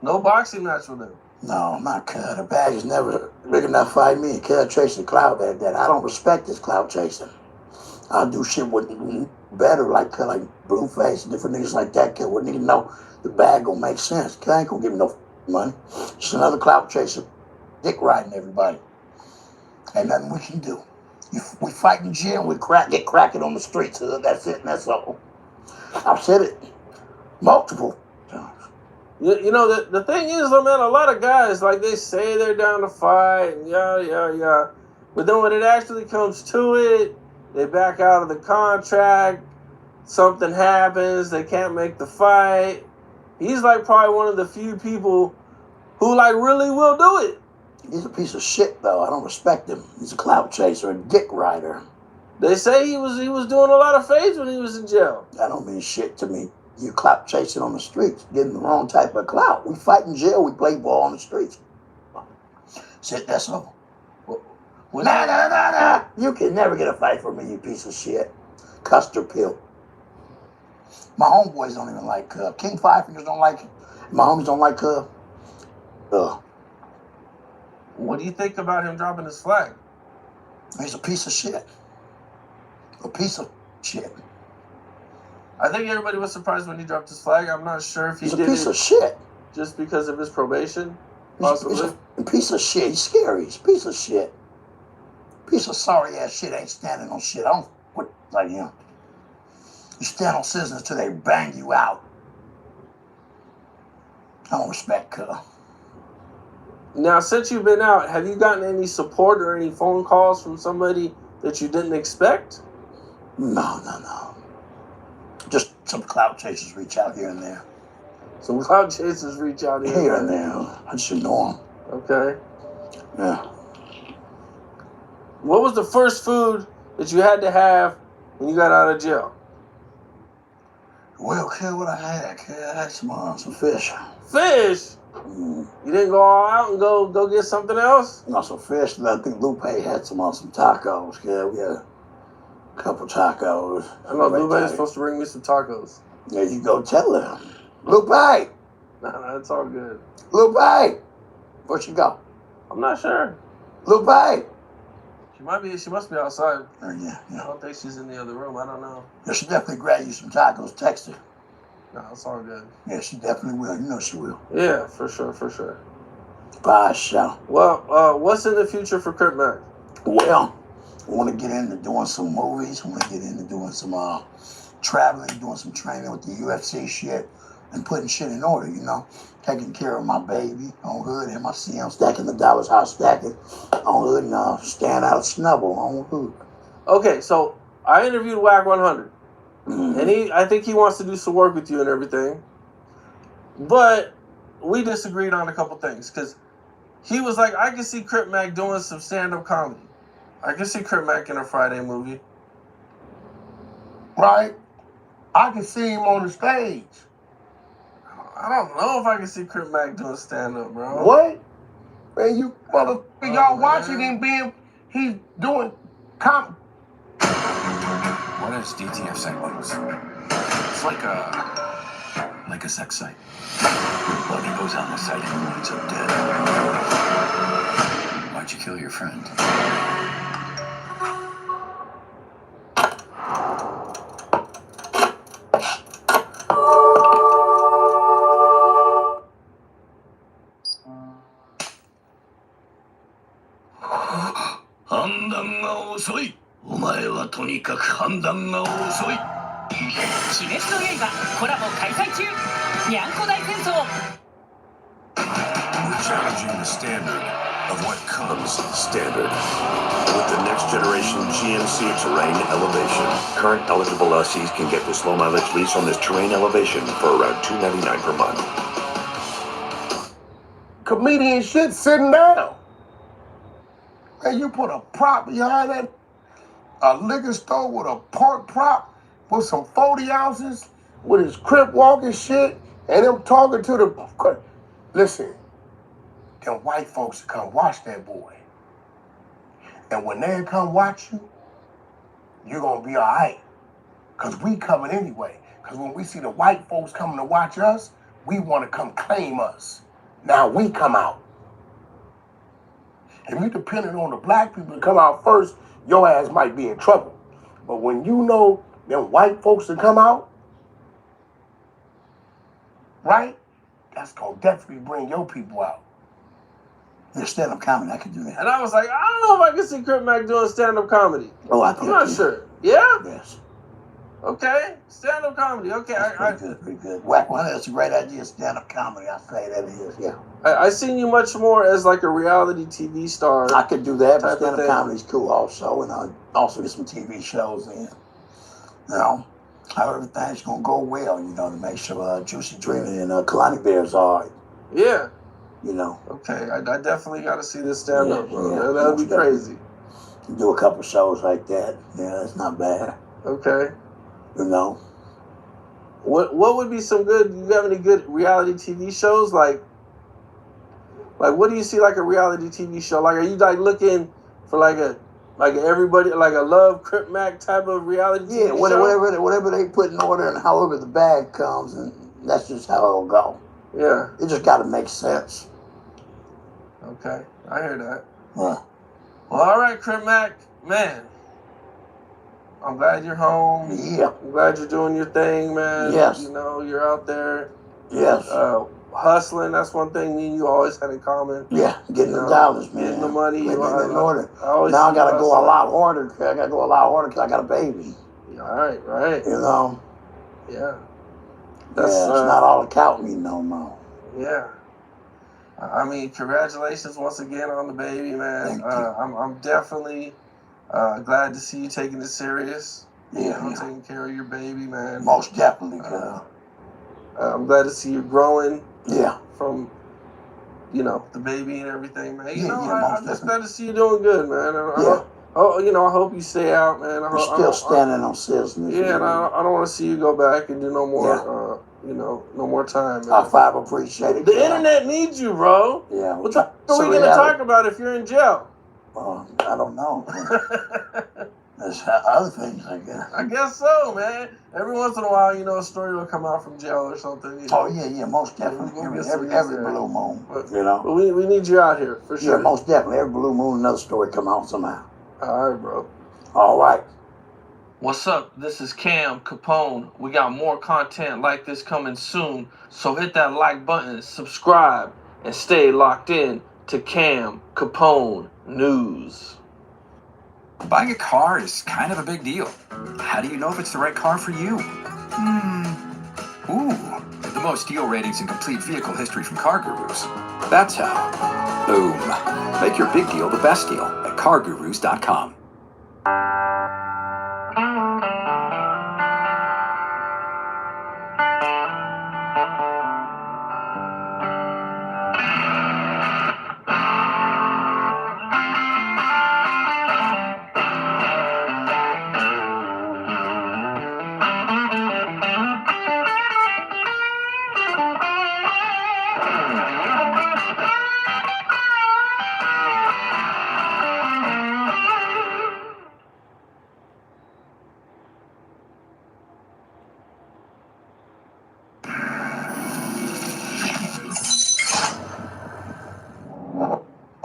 No boxing match with him. No, my God. The bag is never big enough to fight me and care chasing clout like that. I don't respect this clout chasing. I'll do shit with better, like Blueface and different niggas like that. Kid wouldn't even know the bag gonna make sense. Kid ain't gonna give me no money. Just another clout chaser, dick riding everybody. Ain't nothing we can do. We fight in jail, we get cracking on the streets. That's it, and that's all. I've said it multiple times. You know, the thing is, though, man, a lot of guys, like, they say they're down to fight, and yeah. But then when it actually comes to it, they back out of the contract, something happens, they can't make the fight. He's, like, probably one of the few people who, like, really will do it. He's a piece of shit, though. I don't respect him. He's a clout chaser, a dick rider. They say he was doing a lot of fades when he was in jail. That don't mean shit to me. You clout chasing on the streets, getting the wrong type of clout. We fight in jail, we play ball on the streets. That's all. Nah. You can never get a fight from me, you piece of shit. Custard pill. My homeboys don't even like King Five Fingers don't like it. My homies don't like What do you think about him dropping his flag? He's a piece of shit. A piece of shit. I think everybody was surprised when he dropped his flag. I'm not sure if he He's a did piece it of shit. just because of his probation, He's possibly. a piece of shit. He's scary. He's a piece of shit. Piece of sorry ass shit ain't standing on shit. I don't quit like him. You stand on scissors till they bang you out. I don't respect Now, since you've been out, have you gotten any support or any phone calls from somebody that you didn't expect? No. Just some clout chasers reach out here and there. Some cloud chasers reach out Here and there. I should know them. Okay. Yeah. What was the first food that you had to have when you got out of jail? Well, kid, what I had? Kid, I had some fish. Fish? You didn't go all out and go get something else? No, some fish. And I think Lupe had some tacos. Kid, we had a couple tacos. I know Right Lupe there. is supposed to bring me some tacos. There you go. Tell him. Lupe! Nah, it's all good. Lupe! Where'd she go? I'm not sure. Lupe! She must be outside. Yeah. I don't think she's in the other room. I don't know. Yeah, she definitely grab you some tacos. Text her. No, it's all good. Yeah, she definitely will. You know she will. Yeah, for sure. Bye, show. Well, what's in the future for Crip Mac? Well, I want to get into doing some movies. I want to get into doing some traveling, doing some training with the UFC shit, and putting shit in order, you know. Taking care of my baby on hood, and my CM, stacking the dollars, house stacking on hood, and staying out of snubble on hood. Okay, so I interviewed Wack 100, Mm-hmm. and I think he wants to do some work with you and everything, but we disagreed on a couple things, because he was like, I can see Crip Mac doing some stand-up comedy. I can see Crip Mac in a Friday movie. Right? I can see him on the stage. I don't know if I can see Crip Mac doing stand-up, bro. What? Man, you motherfucker, y'all man. watching him being, he's doing What is DTF site news? It's like a sex site. Blood goes on the site and winds up dead. Why'd you kill your friend? We're challenging the standard of what comes standard. With the next generation GMC Terrain Elevation, current eligible lessees can get this low mileage lease on this Terrain Elevation for around $299 per month. comedian shit sitting down. Man, you put a prop behind that, a liquor store with a pork prop with some 40 ounces with his crip walking shit and him talking to the... Listen, them white folks come watch that boy. And when they come watch you, you're gonna be all right. Because we coming anyway. Because when we see the white folks coming to watch us, we want to come claim us. Now we come out. If you depending on the black people to come out first, your ass might be in trouble. But when you know them white folks to come out, right? That's gonna definitely bring your people out. Yeah, stand-up comedy, I can do that. And I was like, I don't know if I can see Crip Mac doing stand-up comedy. Oh, I think I'm not I can. sure. Yeah? Yes. Okay. Stand-up comedy. Okay. That's pretty good. Whack 100, that's a great idea, stand-up comedy. I say that is, yeah. I seen you much more as like a reality TV star. I could do that, but type of stand-up thing. comedy's cool also, and I also get some TV shows in. You know, how everything's gonna go well, you know, to make sure Juicy Dreaming and Kalani Bears are, Yeah. you know. Okay. I definitely got to see this stand-up, Yeah, bro. yeah. That would be Most crazy. Do a couple shows like that. Yeah, that's not bad. Okay. You know. What would be some good? You have any good reality TV shows? Like what do you see like a reality TV show? Like, are you like looking for like everybody, like a Love Crip Mac type of reality Yeah, TV show? whatever they put in order and however the bag comes, and that's just how it'll go. Yeah. It just got to make sense. Okay, I hear that. Yeah. Well, all right, Crip Mac, man. I'm glad you're home. Yeah. I'm glad you're doing your thing, man. Yes. You know, you're out there. Yes. Hustling, that's one thing me and you always had in common. Yeah, getting You the know, dollars, man. getting the money. Getting it in order. Now I got to go a lot harder. I got to go a lot harder because I got a baby. Yeah, right. You know? Yeah. It's not all accounting me no more. Yeah. I mean, congratulations once again on the baby, man. Thank you. I'm definitely glad to see you taking it serious. Yeah, taking care of your baby, man. Most definitely, I'm glad to see you growing. Yeah. From, the baby and everything, man. I'm just definitely. glad to see you doing good, man. Yeah. I hope you stay out, man. We're still standing on citizens. Yeah, and I don't want to see you go back and do no more, no more time, man. High five, appreciate it. The internet needs you, bro. Yeah. What the are we going to talk about if you're in jail? I don't know. There's other things, I guess. I guess so, man. Every once in a while, a story will come out from jail or something. Oh, yeah, most definitely. Every blue moon, But we need you out here, for sure. Yeah, most definitely. Every blue moon, another story come out somehow. All right, bro. All right. What's up? This is Cam Capone. We got more content like this coming soon, so hit that like button, subscribe, and stay locked in to Cam Capone News. Buying a car is kind of a big deal. How do you know if it's the right car for you? The most deal ratings and complete vehicle history from Car Gurus. That's how. Boom. Make your big deal the best deal at CarGurus.com.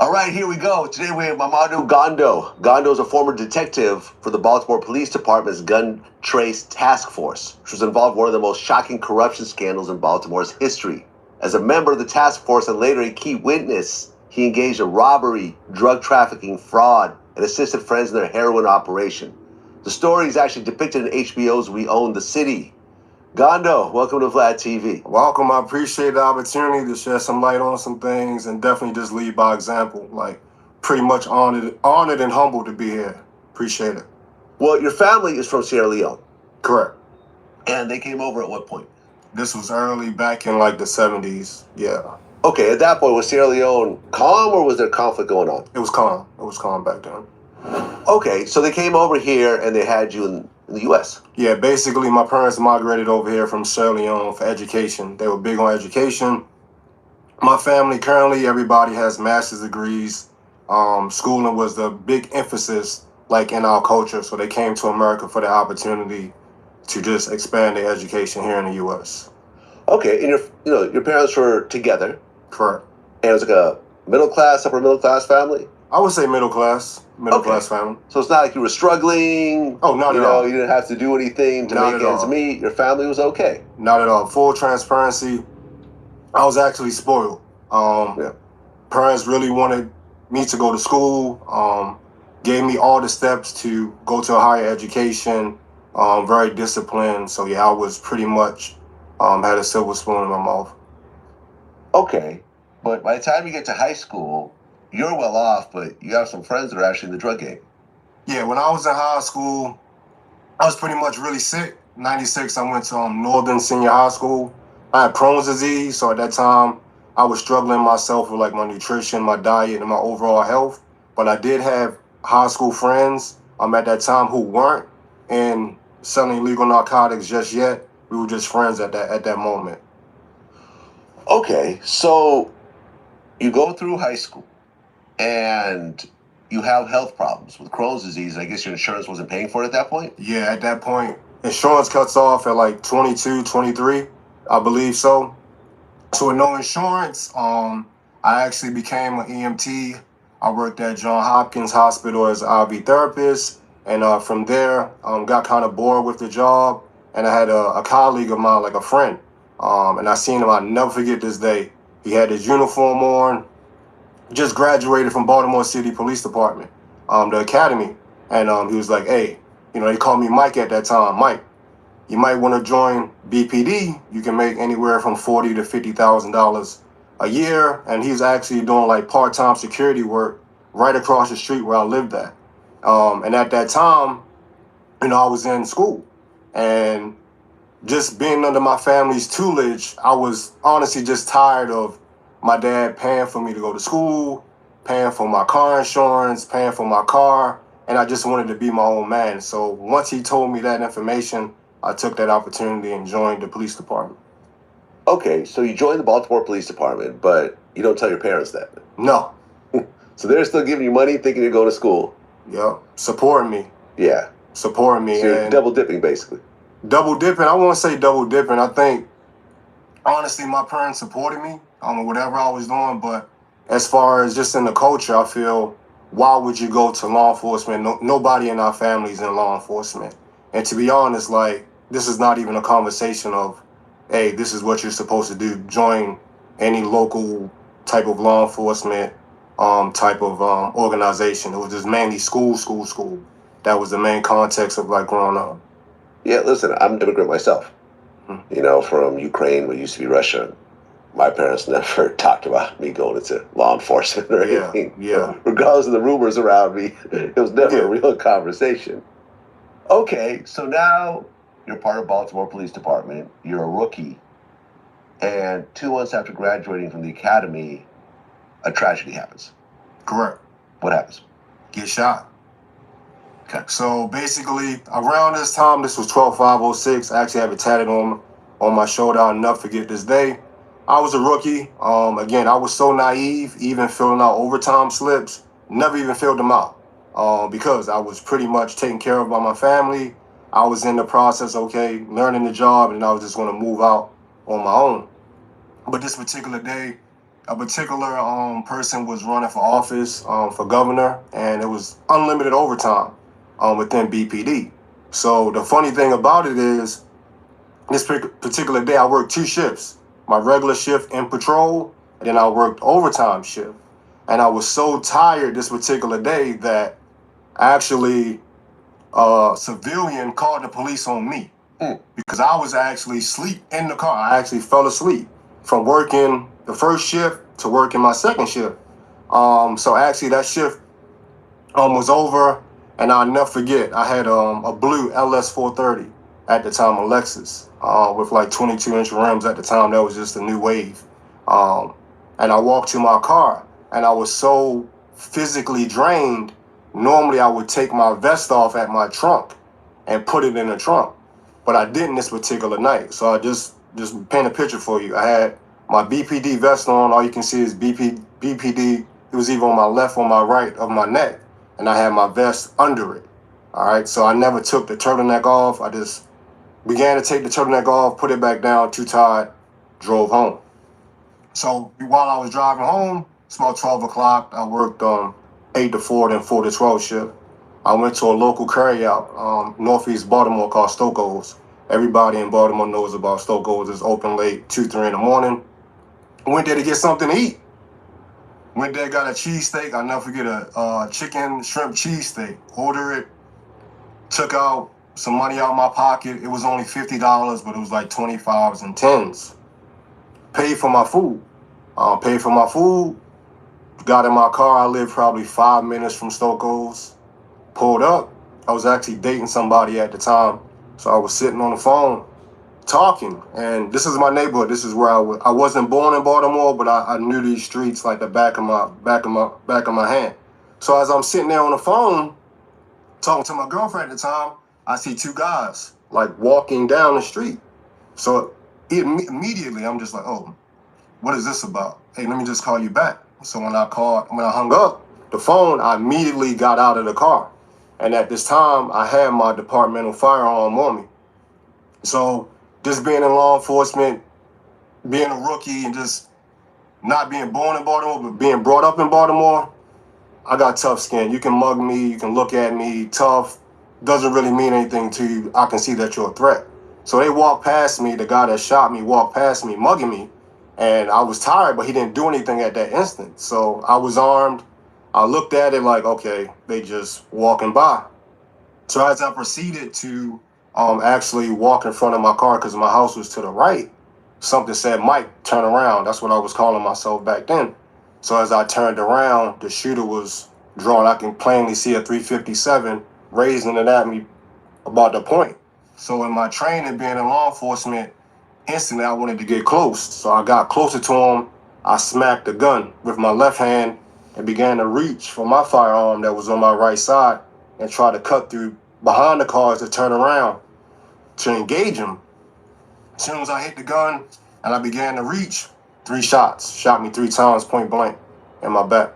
All right, here we go. Today we have Mamadou Gondo. Gondo is a former detective for the Baltimore Police Department's Gun Trace Task Force, which was involved in one of the most shocking corruption scandals in Baltimore's history. As a member of the task force and later a key witness, he engaged in robbery, drug trafficking, fraud, and assisted friends in their heroin operation. The story is actually depicted in HBO's We Own the City. Gondo, welcome to Vlad TV. Welcome. I appreciate the opportunity to shed some light on some things and definitely just lead by example. Like, pretty much honored and humbled to be here. Appreciate it. Well, your family is from Sierra Leone. Correct. And they came over at what point? This was early back in like the 70s. Yeah. Okay, at that point, was Sierra Leone calm or was there conflict going on? It was calm. It was calm back then. Okay, so they came over here and they had you in the U.S. Yeah, basically my parents migrated over here from Sierra Leone for education. They were big on education. My family, currently, everybody has master's degrees. Schooling was the big emphasis, like, in our culture. So they came to America for the opportunity to just expand their education here in the U.S. Okay, and your parents were together. Correct. And it was like a upper middle class family? I would say middle class family. So it's not like you were struggling. Oh, not at all. You didn't have to do anything to make ends meet. Your family was okay. Not at all. Full transparency. I was actually spoiled. Parents really wanted me to go to school. Gave me all the steps to go to a higher education. Very disciplined. So yeah, I was pretty much had a silver spoon in my mouth. Okay, but by the time you get to high school, you're well off, but you have some friends that are actually in the drug game. Yeah, when I was in high school, I was pretty much really sick. 96, I went to Northern Senior High School. I had Crohn's disease, so at that time, I was struggling myself with like my nutrition, my diet, and my overall health. But I did have high school friends at that time who weren't in selling illegal narcotics just yet. We were just friends at that moment. Okay, so you go through high school, and you have health problems with Crohn's disease. I guess your insurance wasn't paying for it at that point? Yeah, at that point, insurance cuts off at like 22, 23, I believe so. So with no insurance, I actually became an EMT. I worked at Johns Hopkins Hospital as an IV therapist, and from there, got kind of bored with the job. And I had a colleague of mine, like a friend, and I seen him. I'll never forget this day. He had his uniform on, just graduated from Baltimore City Police Department, the academy, and he was like, "Hey, they called me Mike at that time. Mike, you might want to join BPD. You can make anywhere from $40,000 to $50,000 a year." And he's actually doing like part-time security work right across the street where I lived at. And at that time, I was in school, and just being under my family's tutelage, I was honestly just tired of my dad paying for me to go to school, paying for my car insurance, paying for my car, and I just wanted to be my own man. So once he told me that information, I took that opportunity and joined the police department. Okay, so you joined the Baltimore Police Department, but you don't tell your parents that. No. So they're still giving you money thinking you're going to school? Yep. Supporting me. Yeah. Supporting me. So you're double dipping, basically. Double dipping. I won't say double dipping. I think, honestly, my parents supported me on whatever I was doing. But as far as just in the culture, I feel, why would you go to law enforcement? Nobody in our family is in law enforcement. And to be honest, like, this is not even a conversation of, hey, this is what you're supposed to do. Join any local type of law enforcement type of organization. It was just mainly school. That was the main context of like growing up. Yeah, listen, I'm an immigrant myself, from Ukraine, what used to be Russia. My parents never talked about me going into law enforcement or anything. Yeah. Regardless of the rumors around me, it was never a real conversation. Okay, so now you're part of Baltimore Police Department. You're a rookie. And 2 months after graduating from the academy, a tragedy happens. Correct. What happens? Get shot. Okay. So basically, around this time, this was 12/5/06. I actually have it tatted on my shoulder. I'll never forget this day. I was a rookie. Again, I was so naive, even filling out overtime slips, never even filled them out because I was pretty much taken care of by my family. I was in the process, learning the job, and I was just going to move out on my own. But this particular day, a particular person was running for office for governor, and it was unlimited overtime within BPD. So the funny thing about it is, this particular day, I worked 2 shifts. My regular shift in patrol, and then I worked overtime shift. And I was so tired this particular day that actually a civilian called the police on me because I was actually asleep in the car. I actually fell asleep from working the first shift to working my second shift. So actually that shift was over, and I'll never forget, I had a blue LS 430 at the time, a Lexus, with like 22-inch rims at the time. That was just a new wave. And I walked to my car, and I was so physically drained. Normally, I would take my vest off at my trunk and put it in the trunk, but I didn't this particular night. So I just paint a picture for you. I had my BPD vest on. All you can see is BPD. It was either on my left or my right of my neck, and I had my vest under it. All right, so I never took the turtleneck off. I just began to take the turtleneck off, put it back down, too tired, drove home. So while I was driving home, it's about 12 o'clock. I worked 8 to 4, then 4 to 12 shift. I went to a local carryout, northeast Baltimore, called Stoko's. Everybody in Baltimore knows about Stoko's. It's open late, 2, 3 in the morning. Went there to get something to eat. Went there, got a cheesesteak. I'll never forget a chicken shrimp cheesesteak. Order it. Took out some money out of my pocket. It was only $50, but it was like 25s and 10s. Paid for my food. Got in my car. I lived probably 5 minutes from Stoko's. Pulled up. I was actually dating somebody at the time, so I was sitting on the phone talking. And this is my neighborhood. This is where I wasn't born in Baltimore, but I knew these streets like the back of my hand. So as I'm sitting there on the phone talking to my girlfriend at the time, I see 2 guys like walking down the street. So immediately I'm just like, oh, what is this about? Hey, let me just call you back. So when I hung up, the phone, I immediately got out of the car. And at this time, I had my departmental firearm on me. So just being in law enforcement, being a rookie, and just not being born in Baltimore, but being brought up in Baltimore, I got tough skin. You can mug me, you can look at me, tough, doesn't really mean anything to you. I can see that you're a threat. So they walked past me, the guy that shot me walked past me, mugging me, and I was tired, but he didn't do anything at that instant. So I was armed. I looked at it like, okay, they just walking by. So as I proceeded to actually walk in front of my car, because my house was to the right, something said, Mike, turn around. That's what I was calling myself back then. So as I turned around, the shooter was drawn. I can plainly see a 357 raising it at me about the point. So in my training, being in law enforcement, instantly I wanted to get close. So I got closer to him. I smacked the gun with my left hand and began to reach for my firearm that was on my right side and try to cut through behind the cars to turn around to engage him. As soon as I hit the gun and I began to reach, 3 shots. Shot me 3 times point blank in my back.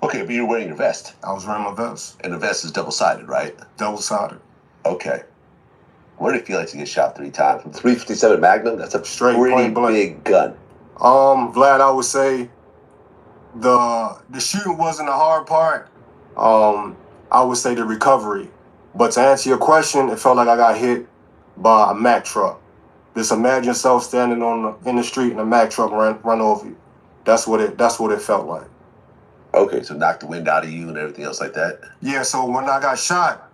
Okay, but you're wearing your vest. I was wearing my vest. And the vest is double-sided, right? Double-sided. Okay. What did it feel like to get shot 3 times? From 357 Magnum? That's a Straight pretty point blank. big gun. Vlad, I would say the shooting wasn't the hard part. I would say the recovery. But to answer your question, it felt like I got hit by a Mack truck. Just imagine yourself standing in the street and a Mack truck run over you. That's what it felt like. Okay, so knocked the wind out of you and everything else like that? Yeah, so when I got shot,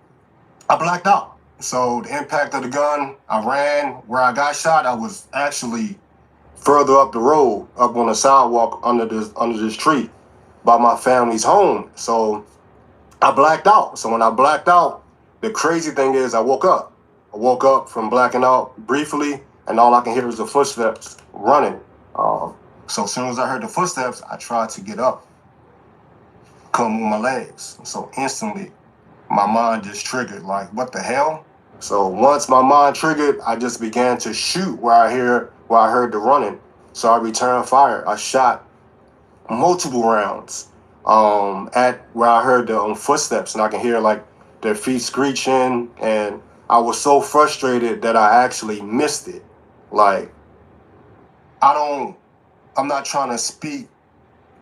I blacked out. So the impact of the gun, I ran. Where I got shot, I was actually further up the road, up on the sidewalk under this tree by my family's home. So I blacked out. So when I blacked out, the crazy thing is I woke up. I woke up from blacking out briefly, and all I can hear is the footsteps running. So as soon as I heard the footsteps, I tried to get up, couldn't move my legs. So instantly, my mind just triggered, like, what the hell? So once my mind triggered, I just began to shoot where I heard the running. So I returned fire. I shot multiple rounds at where I heard the footsteps, and I can hear like their feet screeching, and I was so frustrated that I actually missed it. Like, I'm not trying to speak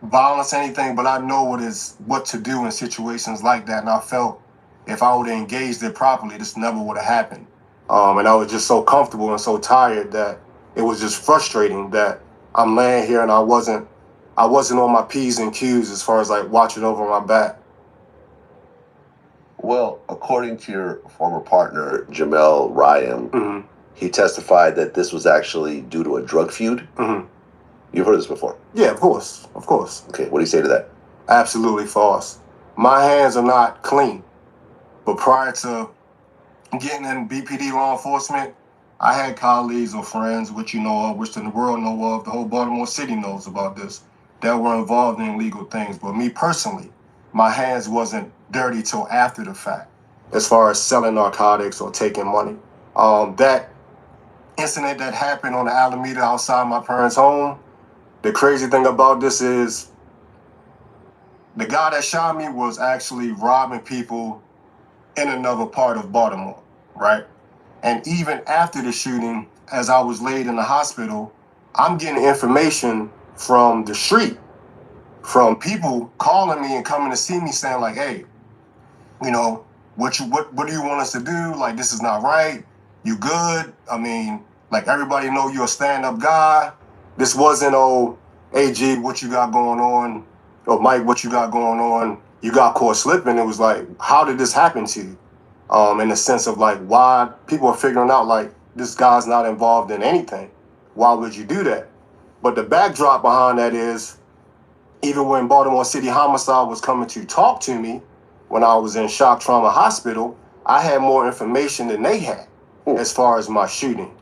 violence or anything, but I know what to do in situations like that, and I felt if I would have engaged it properly, this never would have happened. And I was just so comfortable and so tired that it was just frustrating that I'm laying here and I wasn't on my P's and Q's as far as like watching over my back. Well, according to your former partner, Jamel Ryan, he testified that this was actually due to a drug feud. You've heard this before? Yeah, of course. Okay, what do you say to that? Absolutely false. My hands are not clean. But prior to getting in BPD law enforcement, I had colleagues or friends, which you know of, which the world know of, the whole Baltimore City knows about this, that were involved in illegal things. But me personally, my hands wasn't dirty till after the fact, as far as selling narcotics or taking money. That incident that happened on the Alameda outside my parents' home, the crazy thing about this is the guy that shot me was actually robbing people in another part of Baltimore, right? And even after the shooting, as I was laid in the hospital, I'm getting information from the street, from people calling me and coming to see me saying like, hey, you know, what do you want us to do? Like, this is not right. You good? I mean, like, everybody know you're a stand-up guy. This wasn't, oh, hey, G, what you got going on? Or Mike, what you got going on? You got caught slipping. It was like, how did this happen to you? In the sense of like, why people are figuring out like, this guy's not involved in anything. Why would you do that? But the backdrop behind that is, even when Baltimore City Homicide was coming to talk to me, when I was in shock trauma hospital, I had more information than they had as far as my shooting,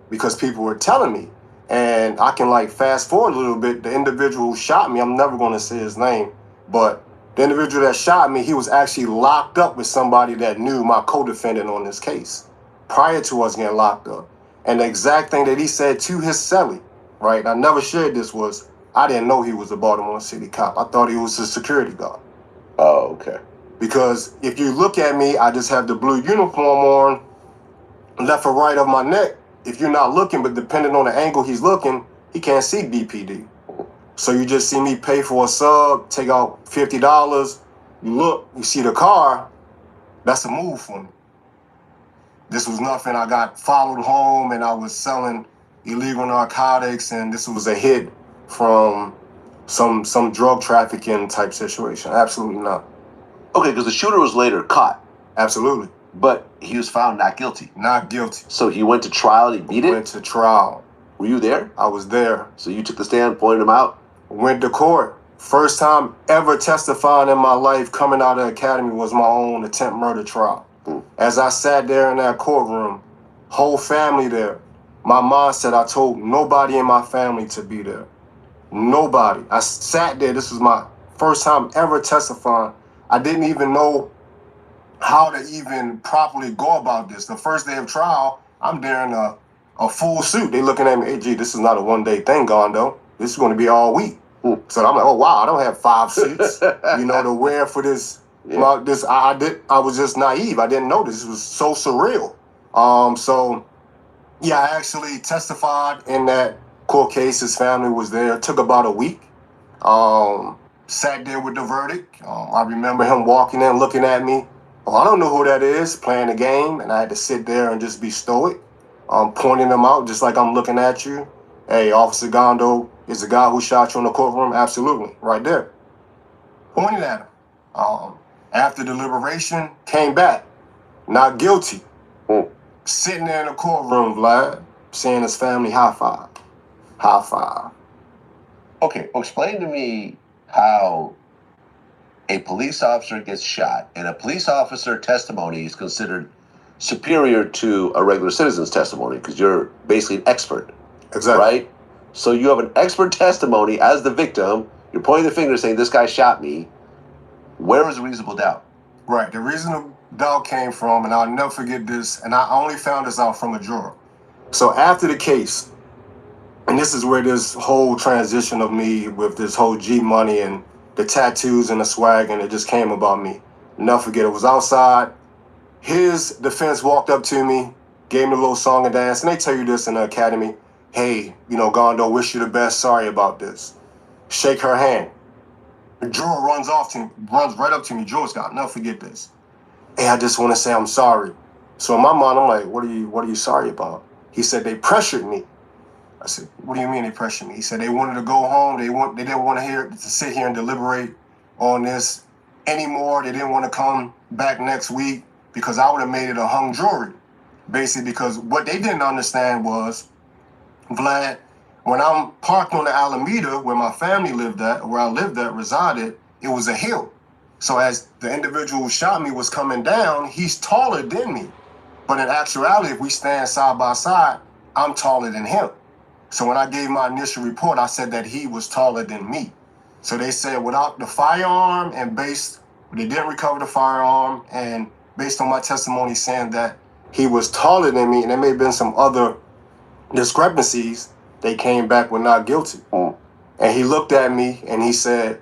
because people were telling me. And I can like fast forward a little bit. The individual who shot me, I'm never going to say his name, but the individual that shot me, he was actually locked up with somebody that knew my co-defendant on this case prior to us getting locked up. And the exact thing that he said to his cellie, right? I never shared this, was I didn't know he was a Baltimore City cop. I thought he was a security guard. Oh, okay. Because if you look at me, I just have the blue uniform on, left or right of my neck. If you're not looking, but depending on the angle he's looking, he can't see BPD. So you just see me pay for a sub, take out $50. You look, you see the car. That's a move for me. This was nothing. I got followed home and I was selling illegal narcotics, and this was a hit from some drug trafficking type situation. Absolutely not. Okay, because the shooter was later caught. Absolutely. But he was found not guilty. Not guilty. So he went to trial and he beat it? Went to trial. Were you there? I was there. So you took the stand, pointed him out? Went to court. First time ever testifying in my life coming out of the academy was my own attempt murder trial. As I sat there in that courtroom, whole family there, my mom said I told nobody in my family to be there. Nobody. I sat there. This was my first time ever testifying. I didn't even know how to even properly go about this. The first day of trial, I'm there in a full suit. They looking at me, hey, gee, this is not a one-day thing, Gondo. This is going to be all week. So I'm like, oh, wow, I don't have 5 suits, to wear for this. Yeah. I was just naive. I didn't know this. It was so surreal. I actually testified in that court case. His family was there. It took about a week. Sat there with the verdict. I remember him walking in, looking at me. Oh, I don't know who that is, playing the game. And I had to sit there and just be stoic, pointing them out just like I'm looking at you. Hey, Officer Gondo is the guy who shot you in the courtroom? Absolutely, right there. Pointing at him. After deliberation, came back, not guilty. Sitting there in the courtroom, Vlad, seeing his family high five. High five. Okay, explain to me how a police officer gets shot and a police officer testimony is considered superior to a regular citizen's testimony because you're basically an expert. Exactly. Right? So you have an expert testimony as the victim. You're pointing the finger saying, this guy shot me. Where is the reasonable doubt? Right. The reasonable doubt came from, and I'll never forget this, and I only found this out from a juror. So after the case, and this is where this whole transition of me with this whole G money and the tattoos and the swag, and it just came about me. Never forget, it was outside. His defense walked up to me, gave me a little song and dance, and they tell you this in the academy. Hey, Gondo, wish you the best. Sorry about this. Shake her hand. The juror runs right up to me. George Scott, never forget this. Hey, I just want to say I'm sorry. So in my mind, I'm like, what are you sorry about? He said, they pressured me. I said, what do you mean they pressured me? He said they wanted to go home. They didn't want to sit here and deliberate on this anymore. They didn't want to come back next week because I would have made it a hung jury. Basically, because what they didn't understand was, Vlad, when I'm parked on the Alameda where my family lived at, where I lived at, resided, it was a hill. So as the individual who shot me was coming down, he's taller than me. But in actuality, if we stand side by side, I'm taller than him. So when I gave my initial report, I said that he was taller than me. So they said without the firearm they didn't recover the firearm, and based on my testimony saying that he was taller than me, and there may have been some other discrepancies, they came back with not guilty. And he looked at me and he said,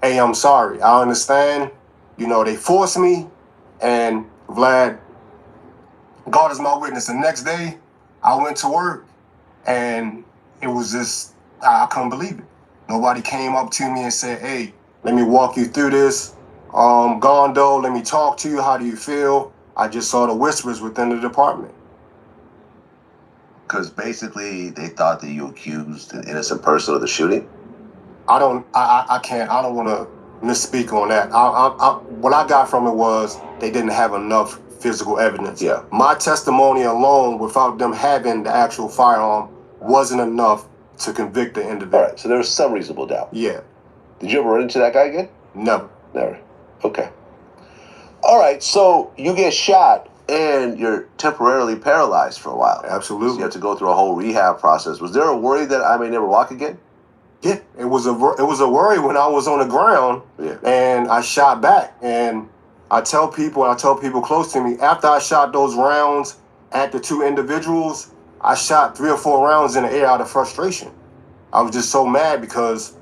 hey, I'm sorry. I understand. They forced me. And Vlad, God is my witness. The next day, I went to work and it was just, I couldn't believe it. Nobody came up to me and said, hey, let me walk you through this. Gondo, let me talk to you. How do you feel? I just saw the whispers within the department. Because basically they thought that you accused an innocent person of the shooting? I don't want to misspeak on that. What I got from it was they didn't have enough physical evidence. Yeah. My testimony alone, without them having the actual firearm, wasn't enough to convict the individual. All right, so there was some reasonable doubt. Yeah. Did you ever run into that guy again? Never. Never. Okay. All right, so you get shot and you're temporarily paralyzed for a while. Absolutely. So you have to go through a whole rehab process. Was there a worry that I may never walk again? Yeah, it was a worry when I was on the ground. Yeah. And I shot back. And I tell people close to me, after I shot those rounds at the 2 individuals, I shot 3 or 4 rounds in the air out of frustration. I was just so mad because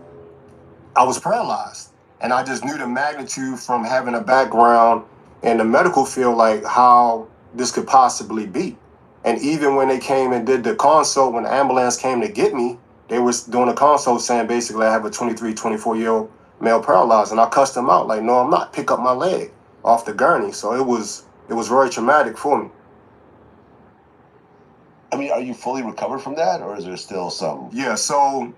I was paralyzed. And I just knew the magnitude from having a background in the medical field, like how this could possibly be. And even when they came and did the consult, when the ambulance came to get me, they was doing a consult saying basically I have a 23, 24-year-old male paralyzed. And I cussed them out like, no, I'm not. Pick up my leg off the gurney. So it was very traumatic for me. I mean, are you fully recovered from that, or is there still some? Yeah, so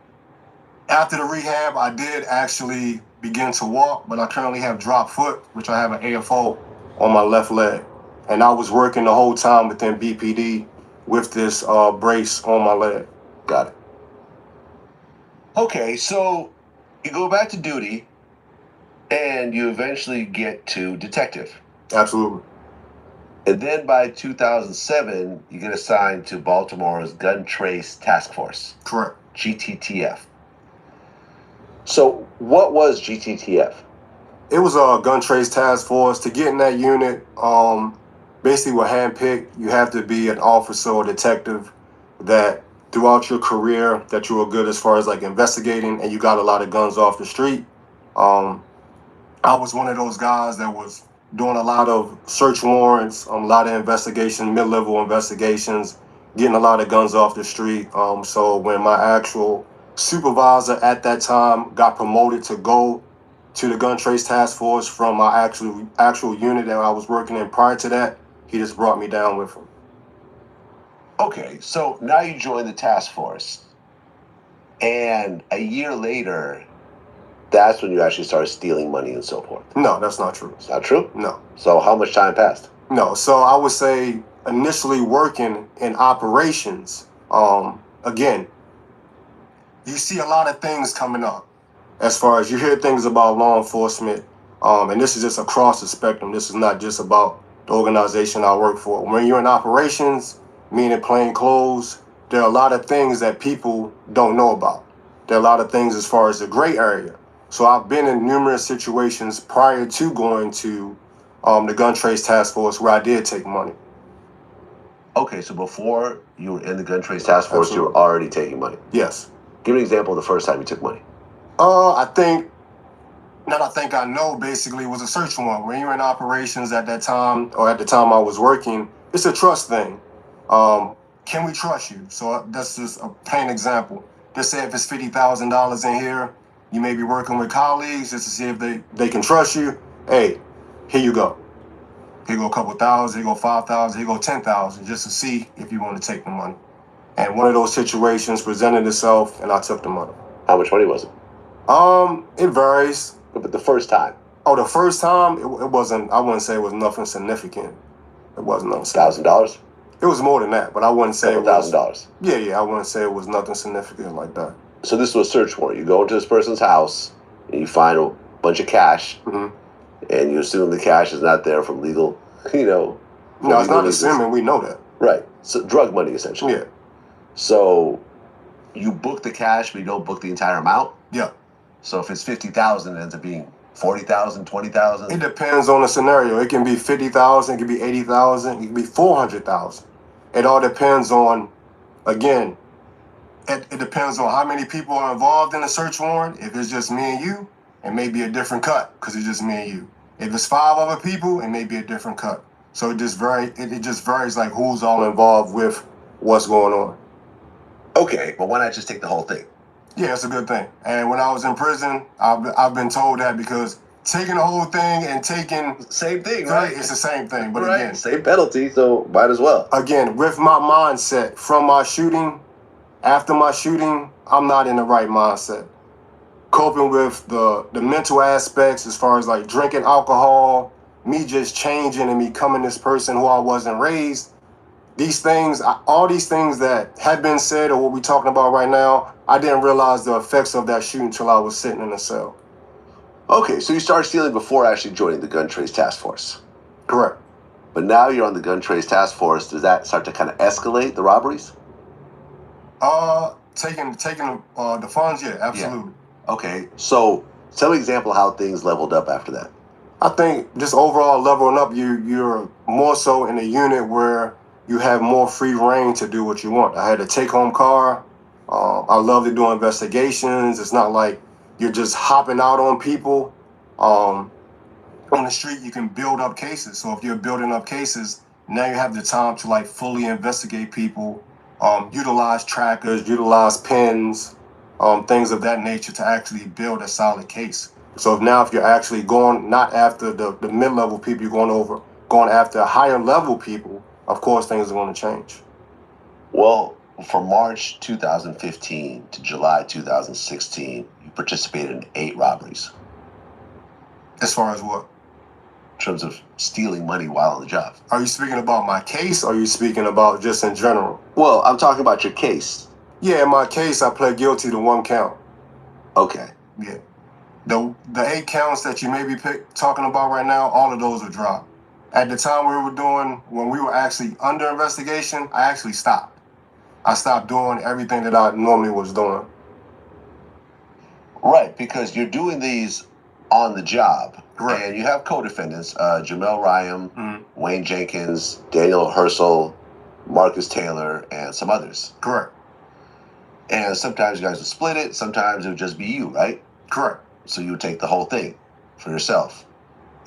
after the rehab, I did actually begin to walk, but I currently have drop foot, which I have an AFO on my left leg. And I was working the whole time within BPD with this brace on my leg. Got it. Okay, so you go back to duty, and you eventually get to detective. Absolutely. And then by 2007, you get assigned to Baltimore's Gun Trace Task Force. Correct. GTTF. So what was GTTF? It was a gun trace task force. To get in that unit, basically we're handpicked. You have to be an officer or detective that throughout your career that you were good as far as like investigating and you got a lot of guns off the street. I was one of those guys that was doing a lot of search warrants, a lot of investigation, mid-level investigations, getting a lot of guns off the street. So when my actual supervisor at that time got promoted to go to the gun trace task force from my actual unit that I was working in prior to that, he just brought me down with him. Okay, so now you join the task force, and a year later, that's when you actually started stealing money and so forth. No, that's not true. It's not true? No. So how much time passed? No, so I would say initially working in operations, again, you see a lot of things coming up as far as you hear things about law enforcement, and this is just across the spectrum. This is not just about the organization I work for. When you're in operations, meaning plain clothes, there are a lot of things that people don't know about. There are a lot of things as far as the gray area. So I've been in numerous situations prior to going to the gun trace task force where I did take money. Okay, so before you were in the gun trace task force, Absolutely. you were already taking money. Yes. Give me an example of the first time you took money. I know basically was a search warrant. When you're in operations at that time, or at the time I was working, it's a trust thing. Can we trust you? So that's just a plain example. Just say if it's $50,000 in here, you may be working with colleagues just to see if they can trust you. Hey, here you go. Here go a couple thousand, here go 5,000, here go 10,000, just to see if you want to take the money. And one of those situations presented itself, and I took the money. How much money was it? It varies. But the first time? Oh, the first time, it wasn't, I wouldn't say it was nothing significant. It wasn't nothing significant. $1,000? It was more than that, but I wouldn't say it was. $1,000? Yeah, I wouldn't say it was nothing significant like that. So this was a search warrant. You go into this person's house, and you find a bunch of cash, Mm-hmm. and you assume the cash is not there from legal, No, it's not assuming, we know that. Right. So drug money, essentially. Yeah. So you book the cash, but you don't book the entire amount? Yeah. So if it's 50,000, it ends up being 40,000, 20,000? It depends on the scenario. It can be 50,000, it can be 80,000, it can be 400,000. It all depends on, again, it depends on how many people are involved in a search warrant. If it's just me and you, it may be a different cut because it's just me and you. If it's 5 other people, it may be a different cut. So it just varies like who's all involved with what's going on. Okay, but why not just take the whole thing? Yeah, it's a good thing. And when I was in prison, I've been told that because taking the whole thing and taking... Same thing, right? It's the same thing, but right. Again... Same penalty, so might as well. Again, with my mindset from my shooting, after my shooting, I'm not in the right mindset. Coping with the mental aspects as far as like drinking alcohol, me just changing and becoming this person who I wasn't raised. These things, all these things that had been said or what we're talking about right now, I didn't realize the effects of that shooting until I was sitting in a cell. Okay, so you started stealing before actually joining the gun trace task force. Correct. But now you're on the gun trace task force. Does that start to kind of escalate the robberies? Taking the funds, yeah, absolutely. Yeah. Okay, so tell me an example of how things leveled up after that. I think just overall leveling up, you're more so in a unit where you have more free reign to do what you want. I had a take-home car, I love to do investigations. It's not like you're just hopping out on people. On the street, you can build up cases. So if you're building up cases, now you have the time to like fully investigate people, utilize trackers, utilize pins, things of that nature to actually build a solid case. So if you're actually going not after the mid-level people, you're going after higher level people, of course things are going to change. Well, from March 2015 to July 2016, you participated in 8 robberies. As far as what? In terms of stealing money while on the job. Are you speaking about my case, or are you speaking about just in general? Well, I'm talking about your case. Yeah, in my case, I pled guilty to 1 count. Okay. Yeah. The 8 counts that you may be talking about right now, all of those are dropped. At the time when we were actually under investigation, I actually stopped. I stopped doing everything that I normally was doing. Right, because you're doing these on the job. Correct. And you have co-defendants, Jamel Ryan, Wayne Jenkins, Daniel Herschel, Marcus Taylor, and some others. Correct. And sometimes you guys would split it, sometimes it would just be you, right? Correct. So you would take the whole thing for yourself.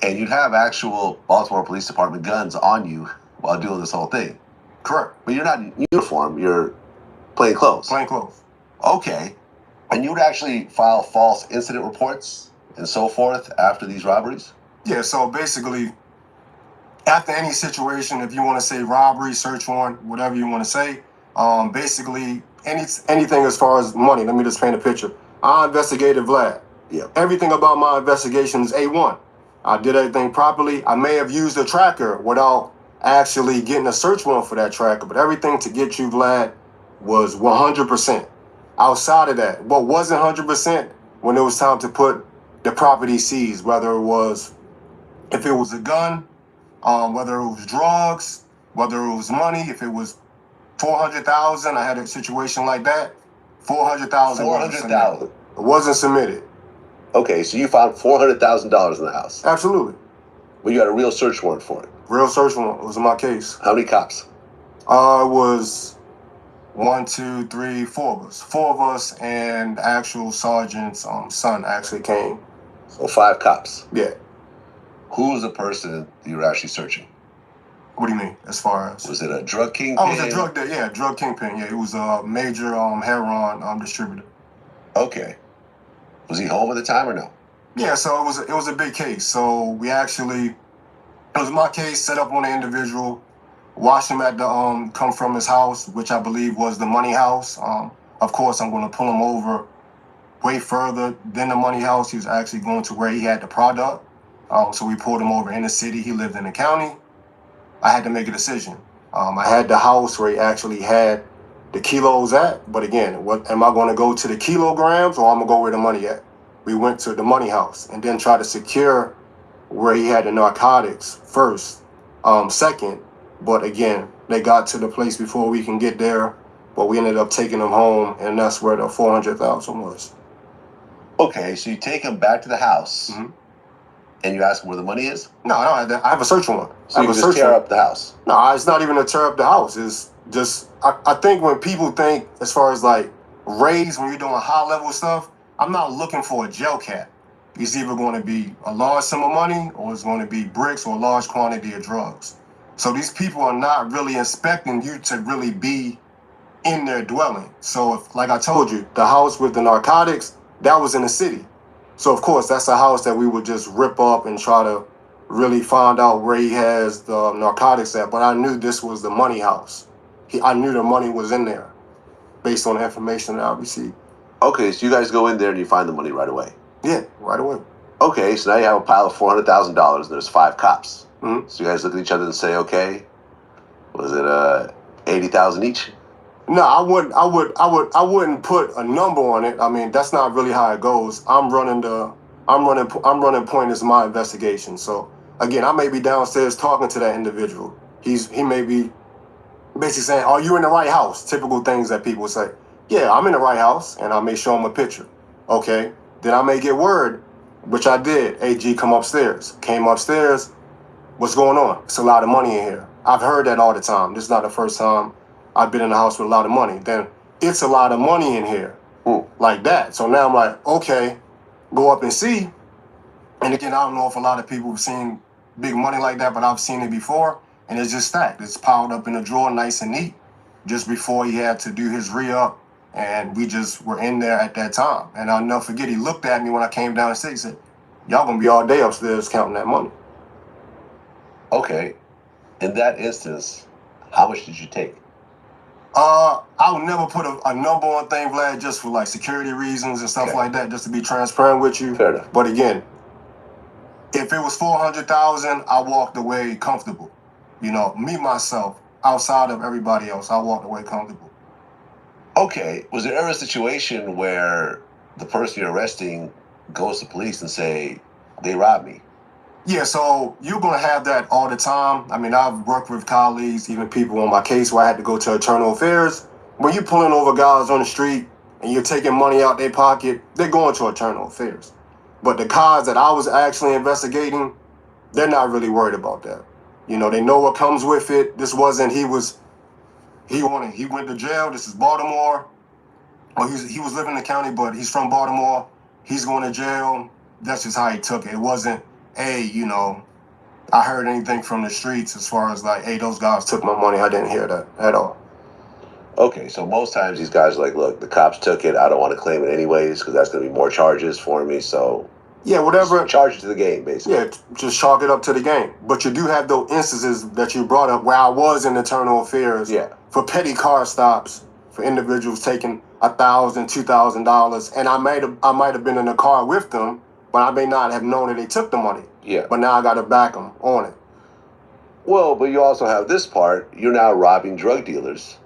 And you'd have actual Baltimore Police Department guns on you while doing this whole thing. Correct. But you're not in uniform, you're plain clothes. Plain clothes. Okay. And you would actually file false incident reports and so forth after these robberies? Yeah, so basically, after any situation, if you want to say robbery, search warrant, whatever you want to say, basically anything as far as money, let me just paint a picture. I investigated Vlad. Yeah. Everything about my investigation is A1. I did everything properly. I may have used a tracker without actually getting a search warrant for that tracker, but everything to get you, Vlad, was 100%. Outside of that, what wasn't 100% when it was time to put the property seized, whether it was, if it was a gun, whether it was drugs, whether it was money, if it was 400,000, I had a situation like that. 400,000. 400,000. It wasn't submitted. Okay, so you found $400,000 in the house. Absolutely. Well, you had a real search warrant for it. Real search warrant was in my case. How many cops? It was 1, 2, 3, 4 of us. 4 of us, and the actual sergeant's son actually came. So 5 cops. Yeah. Who was the person you were actually searching? What do you mean, as far as? Was it a drug kingpin? Oh, it was a drug kingpin. Yeah, it was a major heroin distributor. Okay. Was he home at the time or no? Yeah, so it was a big case. So we actually, it was my case, set up on the individual, watched him at the come from his house, which I believe was the money house. Of course, I'm going to pull him over way further than the money house. He was actually going to where he had the product. So we pulled him over in the city. He lived in the county. I had to make a decision. I had the house where he actually had the kilos at, but again, what am I going to go to the kilograms, or I'm gonna go where the money at? We went to the money house and then try to secure where he had the narcotics first, second. But again, they got to the place before we can get there, but we ended up taking him home, and that's where the 400,000 was. Okay, so you take him back to the house, and you ask him where the money is? No, I have a search warrant. So you just tear up the house? No, it's not even to tear up the house. It's just, I think when people think, as far as like raids, when you're doing high level stuff, I'm not looking for a jail cap. It's either going to be a large sum of money, or it's going to be bricks or a large quantity of drugs. So these people are not really expecting you to really be in their dwelling. So if, like I told you, the house with the narcotics, that was in the city. So of course, that's a house that we would just rip up and try to really find out where he has the narcotics at. But I knew this was the money house. I knew the money was in there based on the information that I received. Okay, so you guys go in there and you find the money right away? Yeah, right away. Okay, so now you have a pile of $400,000 and there's 5 cops. Mm-hmm. So you guys look at each other and say, okay, was it 80,000 each? No, I wouldn't put a number on it. I mean, that's not really how it goes. I'm running point as my investigation. So again, I may be downstairs talking to that individual. He may be basically saying, "Are you in the right house?" Typical things that people say. Yeah, I'm in the right house, and I may show him a picture. Okay, then I may get word, which I did. AG, come upstairs. Came upstairs. What's going on? It's a lot of money in here. I've heard that all the time. This is not the first time I've been in the house with a lot of money. Then it's a lot of money in here, like that. So now I'm like, okay, go up and see. And again, I don't know if a lot of people have seen big money like that, but I've seen it before, and it's just stacked. It's piled up in a drawer, nice and neat, just before he had to do his re-up, and we just were in there at that time. And I'll never forget, he looked at me when I came downstairs. He said, "Y'all gonna be all day upstairs counting that money." Okay. In that instance, how much did you take? I would never put a number on thing, Vlad, just for like security reasons and stuff like that, just to be transparent with you. Fair enough. But again, if it was 400,000, I walked away comfortable. You know, me myself, outside of everybody else, I walked away comfortable. Okay. Was there ever a situation where the person you're arresting goes to police and say, they robbed me? Yeah, so you're gonna have that all the time. I mean, I've worked with colleagues, even people on my case where I had to go to internal affairs. When you're pulling over guys on the street and you're taking money out their pocket, they're going to internal affairs. But the cars that I was actually investigating, they're not really worried about that. You know, they know what comes with it. This wasn't he went to jail. This is Baltimore. Or he was living in the county, but he's from Baltimore. He's going to jail. That's just how he took it. It wasn't, hey, you know, I heard anything from the streets as far as like, hey, those guys took my money. I didn't hear that at all. Okay, so most times these guys are like, look, the cops took it. I don't want to claim it anyways because that's going to be more charges for me. So yeah, whatever. Just charge it to the game, basically. Yeah, just chalk it up to the game. But you do have those instances that you brought up where I was in internal affairs for petty car stops for individuals taking $1,000, $2,000, and I might have been in the car with them, but I may not have known that they took the money. Yeah. But now I got to back them on it. Well, but you also have this part. You're now robbing drug dealers.